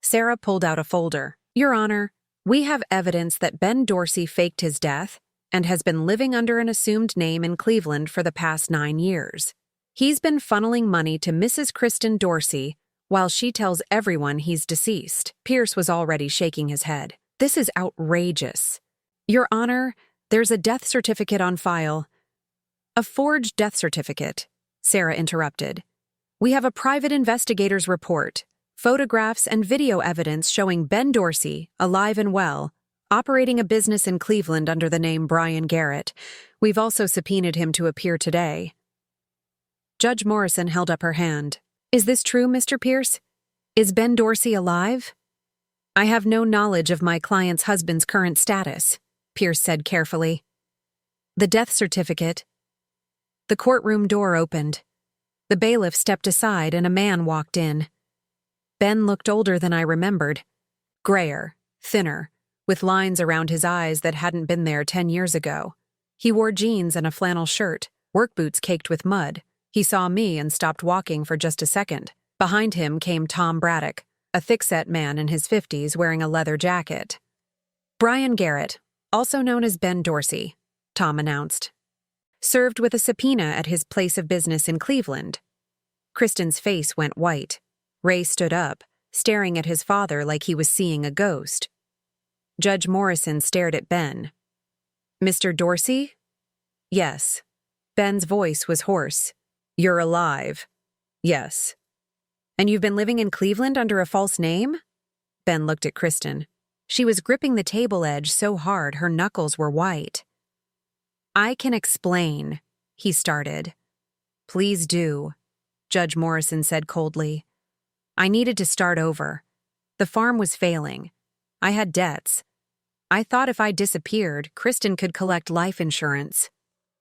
Sarah pulled out a folder. Your Honor, we have evidence that Ben Dorsey faked his death and has been living under an assumed name in Cleveland for the past 9 years. He's been funneling money to Mrs. Kristin Dorsey while she tells everyone he's deceased. Pierce was already shaking his head. This is outrageous. Your Honor, there's a death certificate on file. A forged death certificate, Sarah interrupted. We have a private investigator's report, photographs and video evidence showing Ben Dorsey, alive and well, operating a business in Cleveland under the name Brian Garrett. We've also subpoenaed him to appear today. Judge Morrison held up her hand. Is this true, Mr. Pierce? Is Ben Dorsey alive? I have no knowledge of my client's husband's current status, Pierce said carefully. The death certificate. The courtroom door opened. The bailiff stepped aside and a man walked in. Ben looked older than I remembered. Grayer, thinner, with lines around his eyes that hadn't been there 10 years ago. He wore jeans and a flannel shirt, work boots caked with mud. He saw me and stopped walking for just a second. Behind him came Tom Braddock, a thick-set man in his 50s wearing a leather jacket. "Brian Garrett, also known as Ben Dorsey," Tom announced. "Served with a subpoena at his place of business in Cleveland." Kristin's face went white. Ray stood up, staring at his father like he was seeing a ghost. Judge Morrison stared at Ben. "Mr. Dorsey?" "Yes." Ben's voice was hoarse. "You're alive." "Yes." "And you've been living in Cleveland under a false name?" Ben looked at Kristin. She was gripping the table edge so hard her knuckles were white. "I can explain," he started. "Please do," Judge Morrison said coldly. "I needed to start over. The farm was failing. I had debts. I thought if I disappeared, Kristin could collect life insurance."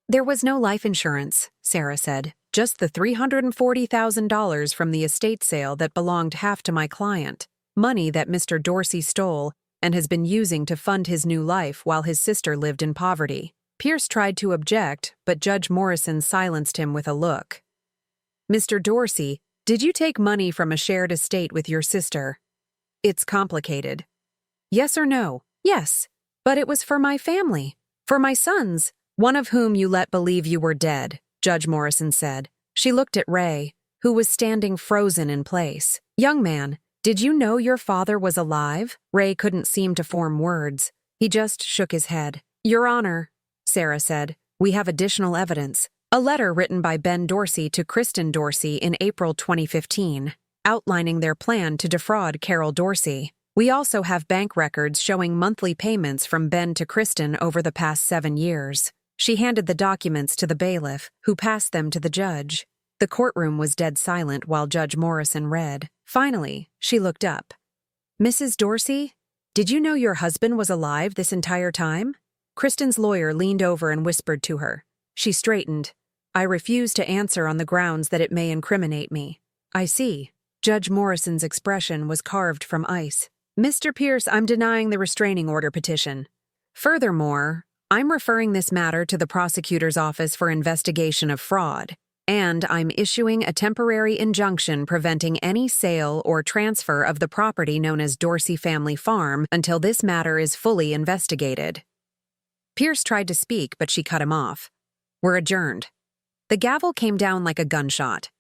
"There was no life insurance," Sarah said. "Just the $340,000 from the estate sale that belonged half to my client. Money that Mr. Dorsey stole and has been using to fund his new life while his sister lived in poverty." Pierce tried to object, but Judge Morrison silenced him with a look. "Mr. Dorsey, did you take money from a shared estate with your sister?" "It's complicated." "Yes or no?" "Yes, but it was for my family, for my sons, one of whom you let believe you were dead," Judge Morrison said. She looked at Ray, who was standing frozen in place. "Young man, did you know your father was alive?" Ray couldn't seem to form words. He just shook his head. "Your Honor," Sarah said, "we have additional evidence. A letter written by Ben Dorsey to Kristin Dorsey in April 2015, outlining their plan to defraud Carol Dorsey. We also have bank records showing monthly payments from Ben to Kristin over the past 7 years." She handed the documents to the bailiff, who passed them to the judge. The courtroom was dead silent while Judge Morrison read. Finally, she looked up. "Mrs. Dorsey, did you know your husband was alive this entire time?" Kristin's lawyer leaned over and whispered to her. She straightened. "I refuse to answer on the grounds that it may incriminate me." "I see." Judge Morrison's expression was carved from ice. "Mr. Pierce, I'm denying the restraining order petition. Furthermore, I'm referring this matter to the prosecutor's office for investigation of fraud, and I'm issuing a temporary injunction preventing any sale or transfer of the property known as Dorsey Family Farm until this matter is fully investigated." Pierce tried to speak, but she cut him off. "We're adjourned." The gavel came down like a gunshot.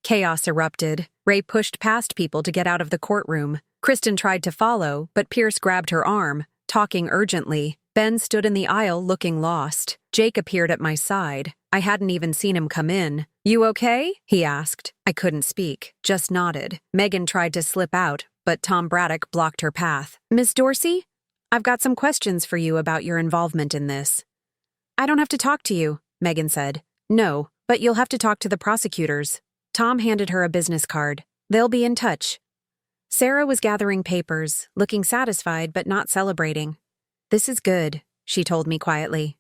Chaos erupted. Ray pushed past people to get out of the courtroom. Kristin tried to follow, but Pierce grabbed her arm, talking urgently. Ben stood in the aisle looking lost. Jake appeared at my side. I hadn't even seen him come in. "You okay?" he asked. I couldn't speak, just nodded. Megan tried to slip out, but Tom Braddock blocked her path. "Miss Dorsey, I've got some questions for you about your involvement in this." "I don't have to talk to you," Megan said. "No, but you'll have to talk to the prosecutors." Tom handed her a business card. "They'll be in touch." Sarah was gathering papers, looking satisfied but not celebrating. "This is good," she told me quietly.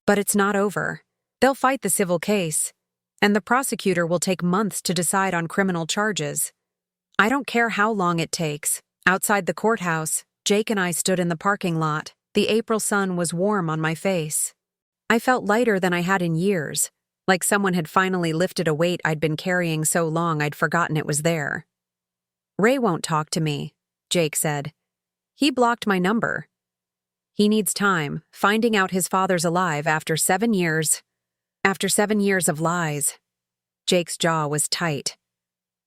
"But it's not over. They'll fight the civil case, and the prosecutor will take months to decide on criminal charges. I don't care how long it takes." Outside the courthouse, Jake and I stood in the parking lot. The April sun was warm on my face. I felt lighter than I had in years, like someone had finally lifted a weight I'd been carrying so long I'd forgotten it was there. "Ray won't talk to me," Jake said. "He blocked my number. He needs time, finding out his father's alive after 7 years. After 7 years of lies." Jake's jaw was tight.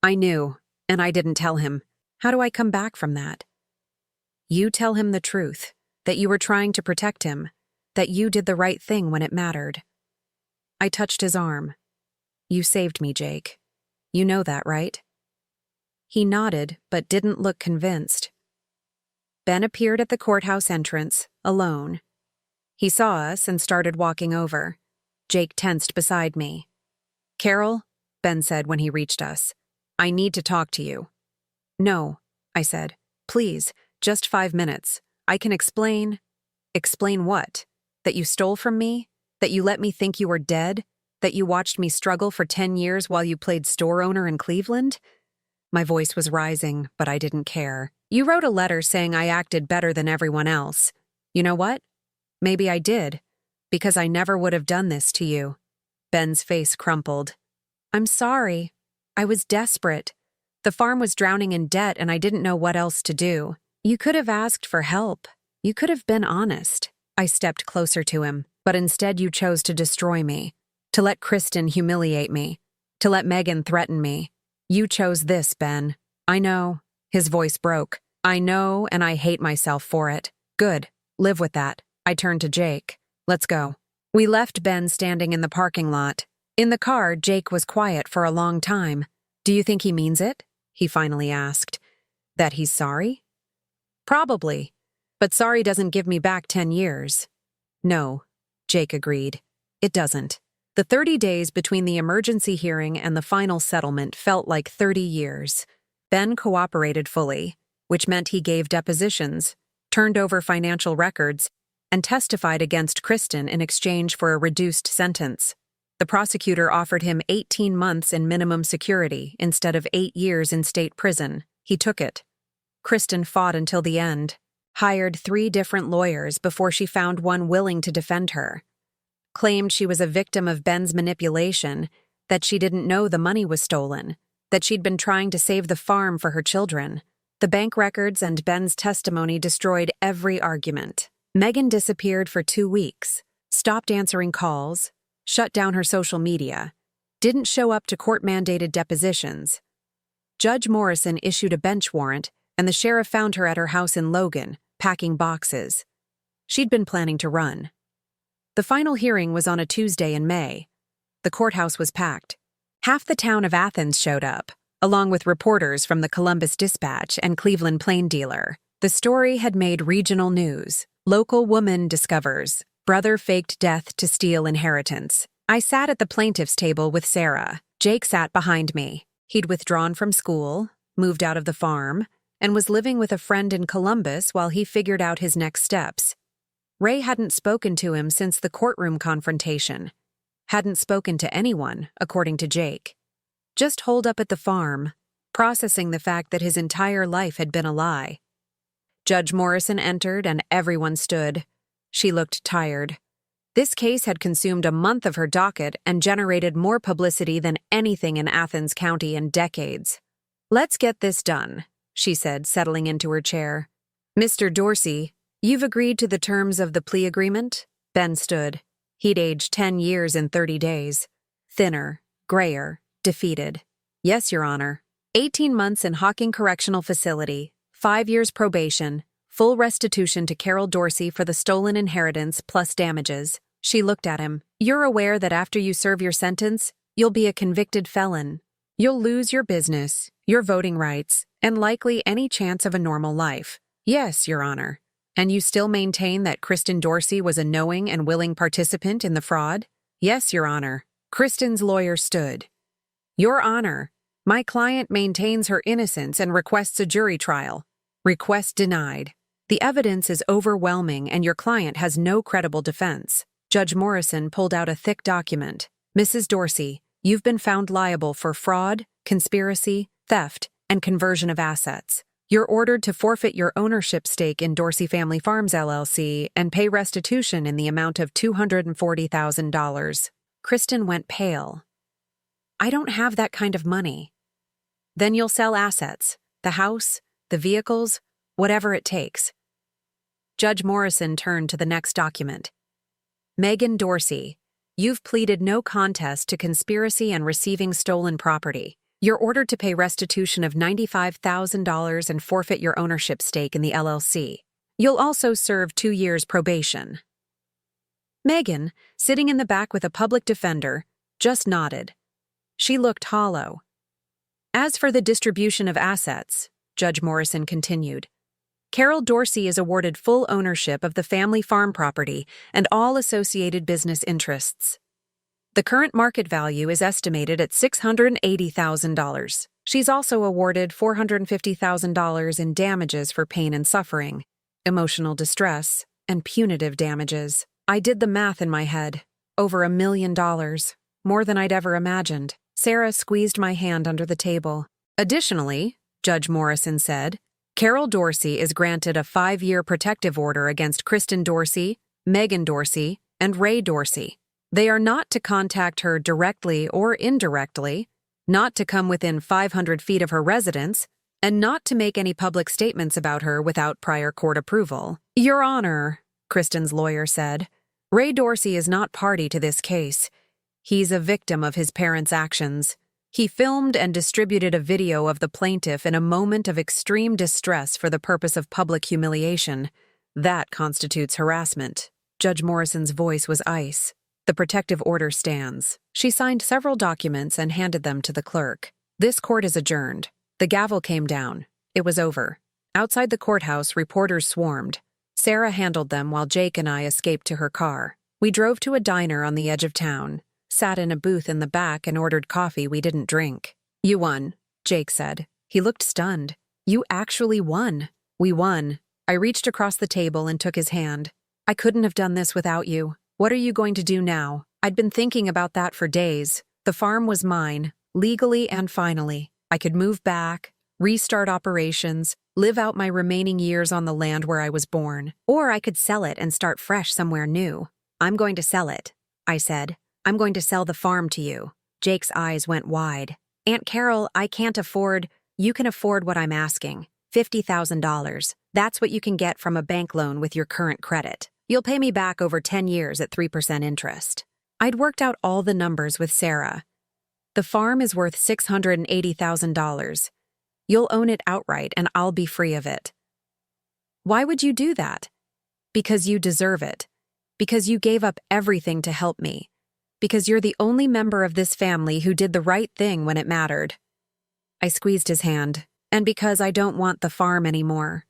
"I knew, and I didn't tell him. How do I come back from that?" "You tell him the truth, that you were trying to protect him, that you did the right thing when it mattered." I touched his arm. "You saved me, Jake. You know that, right?" He nodded, but didn't look convinced. Ben appeared at the courthouse entrance, alone. He saw us and started walking over. Jake tensed beside me. "Carol," Ben said when he reached us, "I need to talk to you." "No," I said. "Please, just 5 minutes. I can explain." "Explain what? That you stole from me? That you let me think you were dead? That you watched me struggle for 10 years while you played store owner in Cleveland?" My voice was rising, but I didn't care. "You wrote a letter saying I acted better than everyone else. You know what? Maybe I did, because I never would have done this to you. Ben's face crumpled. I'm sorry. I was desperate. The farm was drowning in debt and I didn't know what else to do. You could have asked for help. You could have been honest. I stepped closer to him, but instead you chose to destroy me, to let Kristin humiliate me, to let Megan threaten me. You chose this, Ben. I know. His voice broke. I know, and I hate myself for it. Good. Live with that. I turned to Jake. Let's go. We left Ben standing in the parking lot. In the car, Jake was quiet for a long time. Do you think he means it? He finally asked. That he's sorry? Probably. But sorry doesn't give me back 10 years. No, Jake agreed. It doesn't. The 30 days between the emergency hearing and the final settlement felt like 30 years. Ben cooperated fully, which meant he gave depositions, turned over financial records, and testified against Kristin in exchange for a reduced sentence. The prosecutor offered him 18 months in minimum security instead of 8 years in state prison. He took it. Kristin fought until the end, hired 3 different lawyers before she found one willing to defend her. Claimed she was a victim of Ben's manipulation, that she didn't know the money was stolen, that she'd been trying to save the farm for her children. The bank records and Ben's testimony destroyed every argument. Megan disappeared for 2 weeks, stopped answering calls, shut down her social media, didn't show up to court-mandated depositions. Judge Morrison issued a bench warrant, and the sheriff found her at her house in Logan, packing boxes. She'd been planning to run. The final hearing was on a Tuesday in May. The courthouse was packed. Half the town of Athens showed up, along with reporters from the Columbus Dispatch and Cleveland Plain Dealer. The story had made regional news. Local woman discovers brother faked death to steal inheritance. I sat at the plaintiff's table with Sarah. Jake sat behind me. He'd withdrawn from school, moved out of the farm, and was living with a friend in Columbus while he figured out his next steps. Ray hadn't spoken to him since the courtroom confrontation. Hadn't spoken to anyone, according to Jake. Just holed up at the farm, processing the fact that his entire life had been a lie. Judge Morrison entered and everyone stood. She looked tired. This case had consumed a month of her docket and generated more publicity than anything in Athens County in decades. Let's get this done, she said, settling into her chair. Mr. Dorsey, you've agreed to the terms of the plea agreement? Ben stood. He'd aged 10 years in 30 days. Thinner, grayer, defeated. Yes, Your Honor. 18 months in Hocking Correctional Facility, 5 years probation, full restitution to Carol Dorsey for the stolen inheritance plus damages. She looked at him. You're aware that after you serve your sentence, you'll be a convicted felon. You'll lose your business, your voting rights, and likely any chance of a normal life. Yes, Your Honor. And you still maintain that Kristin Dorsey was a knowing and willing participant in the fraud? Yes, Your Honor. Kristin's lawyer stood. Your Honor, my client maintains her innocence and requests a jury trial. Request denied. The evidence is overwhelming and your client has no credible defense. Judge Morrison pulled out a thick document. Mrs. Dorsey, you've been found liable for fraud, conspiracy, theft, and conversion of assets. You're ordered to forfeit your ownership stake in Dorsey Family Farms, LLC, and pay restitution in the amount of $240,000. Kristin went pale. I don't have that kind of money. Then you'll sell assets, the house, the vehicles, whatever it takes. Judge Morrison turned to the next document. Megan Dorsey, you've pleaded no contest to conspiracy and receiving stolen property. You're ordered to pay restitution of $95,000 and forfeit your ownership stake in the LLC. You'll also serve 2 years probation. Megan, sitting in the back with a public defender, just nodded. She looked hollow. As for the distribution of assets, Judge Morrison continued, Carol Dorsey is awarded full ownership of the family farm property and all associated business interests. The current market value is estimated at $680,000. She's also awarded $450,000 in damages for pain and suffering, emotional distress, and punitive damages. I did the math in my head. Over $1 million. More than I'd ever imagined. Sarah squeezed my hand under the table. Additionally, Judge Morrison said, Carol Dorsey is granted a 5-year protective order against Kristin Dorsey, Megan Dorsey, and Ray Dorsey. They are not to contact her directly or indirectly, not to come within 500 feet of her residence, and not to make any public statements about her without prior court approval. Your Honor, Kristin's lawyer said, Ray Dorsey is not party to this case. He's a victim of his parents' actions. He filmed and distributed a video of the plaintiff in a moment of extreme distress for the purpose of public humiliation. That constitutes harassment. Judge Morrison's voice was ice. The protective order stands. She signed several documents and handed them to the clerk. This court is adjourned. The gavel came down. It was over. Outside the courthouse, reporters swarmed. Sarah handled them while Jake and I escaped to her car. We drove to a diner on the edge of town, sat in a booth in the back and ordered coffee we didn't drink. You won, Jake said. He looked stunned. You actually won. We won. I reached across the table and took his hand. I couldn't have done this without you. What are you going to do now? I'd been thinking about that for days. The farm was mine, legally and finally. I could move back, restart operations, live out my remaining years on the land where I was born. Or I could sell it and start fresh somewhere new. I'm going to sell it, I said. I'm going to sell the farm to you. Jake's eyes went wide. Aunt Carol, I can't afford. You can afford what I'm asking. $50,000. That's what you can get from a bank loan with your current credit. You'll pay me back over 10 years at 3% interest. I'd worked out all the numbers with Sarah. The farm is worth $680,000. You'll own it outright and I'll be free of it. Why would you do that? Because you deserve it. Because you gave up everything to help me. Because you're the only member of this family who did the right thing when it mattered. I squeezed his hand. And because I don't want the farm anymore.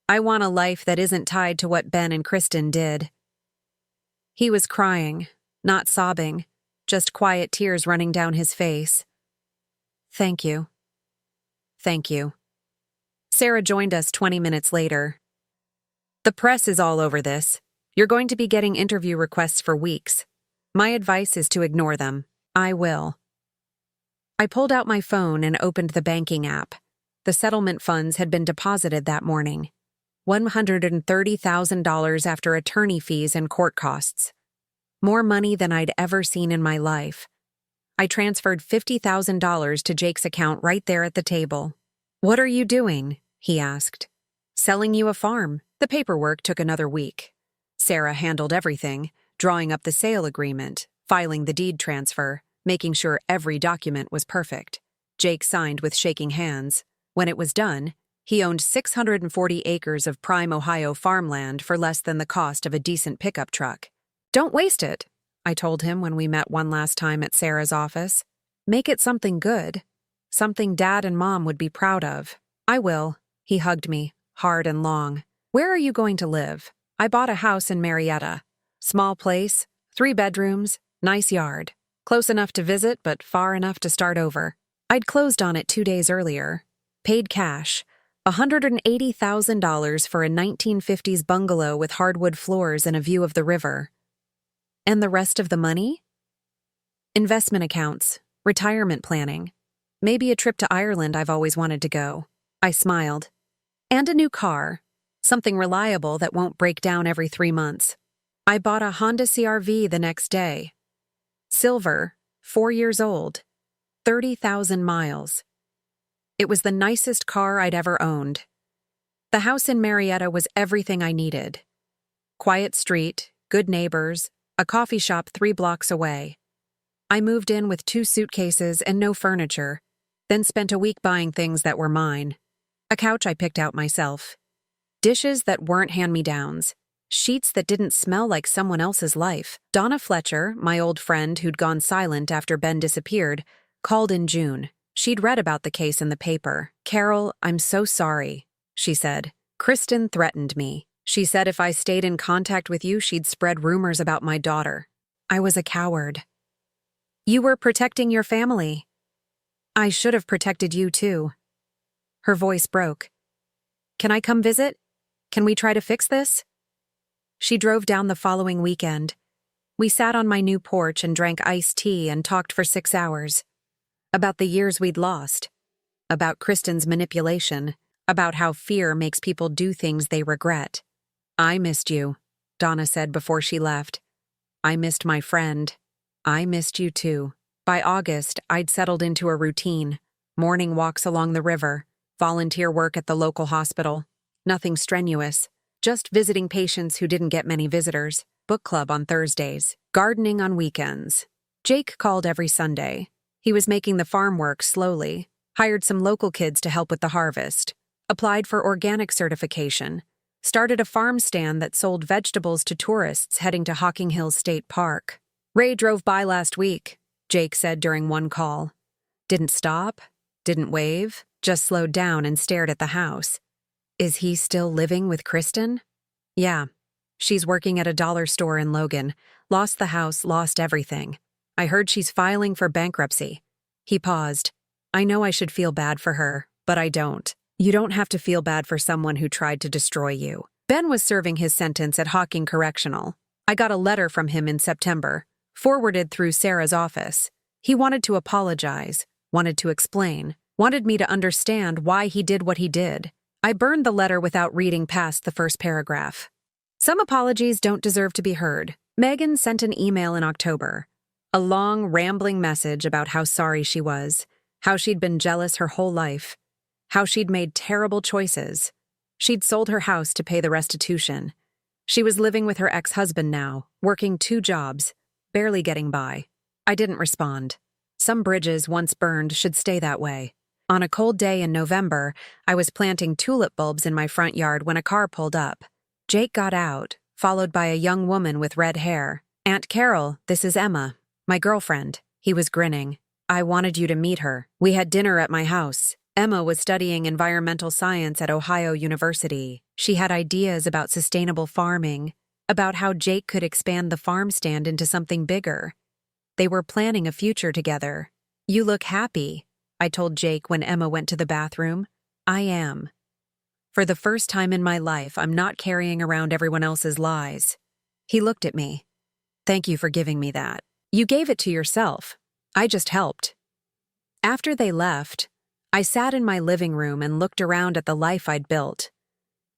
I want a life that isn't tied to what Ben and Kristin did. He was crying, not sobbing, just quiet tears running down his face. Thank you. Thank you. Sarah joined us 20 minutes later. The press is all over this. You're going to be getting interview requests for weeks. My advice is to ignore them. I will. I pulled out my phone and opened the banking app. The settlement funds had been deposited that morning. $130,000 after attorney fees and court costs. More money than I'd ever seen in my life. I transferred $50,000 to Jake's account right there at the table. What are you doing? He asked. Selling you a farm. The paperwork took another week. Sarah handled everything, drawing up the sale agreement, filing the deed transfer, making sure every document was perfect. Jake signed with shaking hands. When it was done, he owned 640 acres of prime Ohio farmland for less than the cost of a decent pickup truck. Don't waste it, I told him when we met one last time at Sarah's office. Make it something good. Something Dad and Mom would be proud of. I will. He hugged me, hard and long. Where are you going to live? I bought a house in Marietta. Small place, 3 bedrooms, nice yard. Close enough to visit, but far enough to start over. I'd closed on it 2 days earlier. Paid cash. $180,000 for a 1950s bungalow with hardwood floors and a view of the river. And the rest of the money? Investment accounts, retirement planning. Maybe a trip to Ireland I've always wanted to go. I smiled. And a new car. Something reliable that won't break down every 3 months. I bought a Honda CR-V the next day. Silver, 4 years old, 30,000 miles. It was the nicest car I'd ever owned. The house in Marietta was everything I needed. Quiet street, good neighbors, a coffee shop 3 blocks away. I moved in with 2 suitcases and no furniture, then spent a week buying things that were mine. A couch I picked out myself. Dishes that weren't hand-me-downs. Sheets that didn't smell like someone else's life. Donna Fletcher, my old friend who'd gone silent after Ben disappeared, called in June. She'd read about the case in the paper. Carol, I'm so sorry, she said. Kristin threatened me. She said if I stayed in contact with you, she'd spread rumors about my daughter. I was a coward. You were protecting your family. I should have protected you too. Her voice broke. Can I come visit? Can we try to fix this? She drove down the following weekend. We sat on my new porch and drank iced tea and talked for 6 hours. About the years we'd lost. About Kristin's manipulation. about how fear makes people do things they regret. I missed you, Donna said before she left. I missed my friend. I missed you too. By August, I'd settled into a routine. Morning walks along the river, volunteer work at the local hospital. Nothing strenuous, just visiting patients who didn't get many visitors, book club on Thursdays, gardening on weekends. Jake called every Sunday. He was making the farm work slowly, hired some local kids to help with the harvest, applied for organic certification, started a farm stand that sold vegetables to tourists heading to Hocking Hills State Park. Ray drove by last week, Jake said during one call. Didn't stop, didn't wave, just slowed down and stared at the house. Is he still living with Kristin? Yeah. She's working at a dollar store in Logan. Lost the house, lost everything. I heard she's filing for bankruptcy. He paused. I know I should feel bad for her, but I don't. You don't have to feel bad for someone who tried to destroy you. Ben was serving his sentence at Hocking Correctional. I got a letter from him in September, forwarded through Sarah's office. He wanted to apologize, wanted to explain, wanted me to understand why he did what he did. I burned the letter without reading past the first paragraph. Some apologies don't deserve to be heard. Megan sent an email in October. A long, rambling message about how sorry she was, how she'd been jealous her whole life, how she'd made terrible choices. She'd sold her house to pay the restitution. She was living with her ex-husband now, working 2 jobs, barely getting by. I didn't respond. Some bridges once burned should stay that way. On a cold day in November, I was planting tulip bulbs in my front yard when a car pulled up. Jake got out, followed by a young woman with red hair. Aunt Carol, this is Emma, my girlfriend. He was grinning. I wanted you to meet her. We had dinner at my house. Emma was studying environmental science at Ohio University. She had ideas about sustainable farming, about how Jake could expand the farm stand into something bigger. They were planning a future together. You look happy, I told Jake when Emma went to the bathroom. I am. For the first time in my life, I'm not carrying around everyone else's lies. He looked at me. Thank you for giving me that. You gave it to yourself. I just helped. After they left, I sat in my living room and looked around at the life I'd built.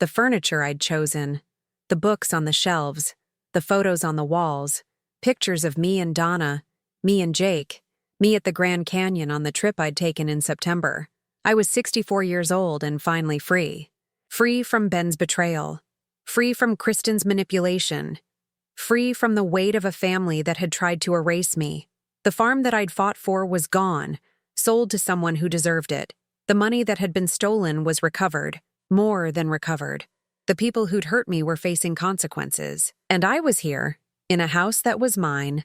The furniture I'd chosen, the books on the shelves, the photos on the walls, pictures of me and Donna, me and Jake, me at the Grand Canyon on the trip I'd taken in September. I was 64 years old and finally free. Free from Ben's betrayal. Free from Kristin's manipulation. Free from the weight of a family that had tried to erase me. The farm that I'd fought for was gone, sold to someone who deserved it. The money that had been stolen was recovered, more than recovered. The people who'd hurt me were facing consequences. And I was here, in a house that was mine,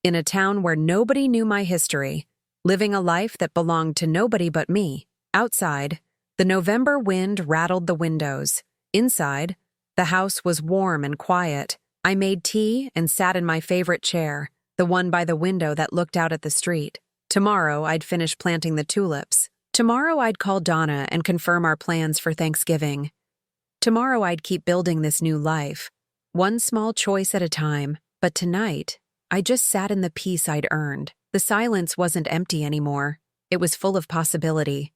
in a town where nobody knew my history, living a life that belonged to nobody but me. Outside, the November wind rattled the windows. Inside, the house was warm and quiet. I made tea and sat in my favorite chair, the one by the window that looked out at the street. Tomorrow, I'd finish planting the tulips. Tomorrow, I'd call Donna and confirm our plans for Thanksgiving. Tomorrow, I'd keep building this new life, one small choice at a time. But tonight, I just sat in the peace I'd earned. The silence wasn't empty anymore. It was full of possibility.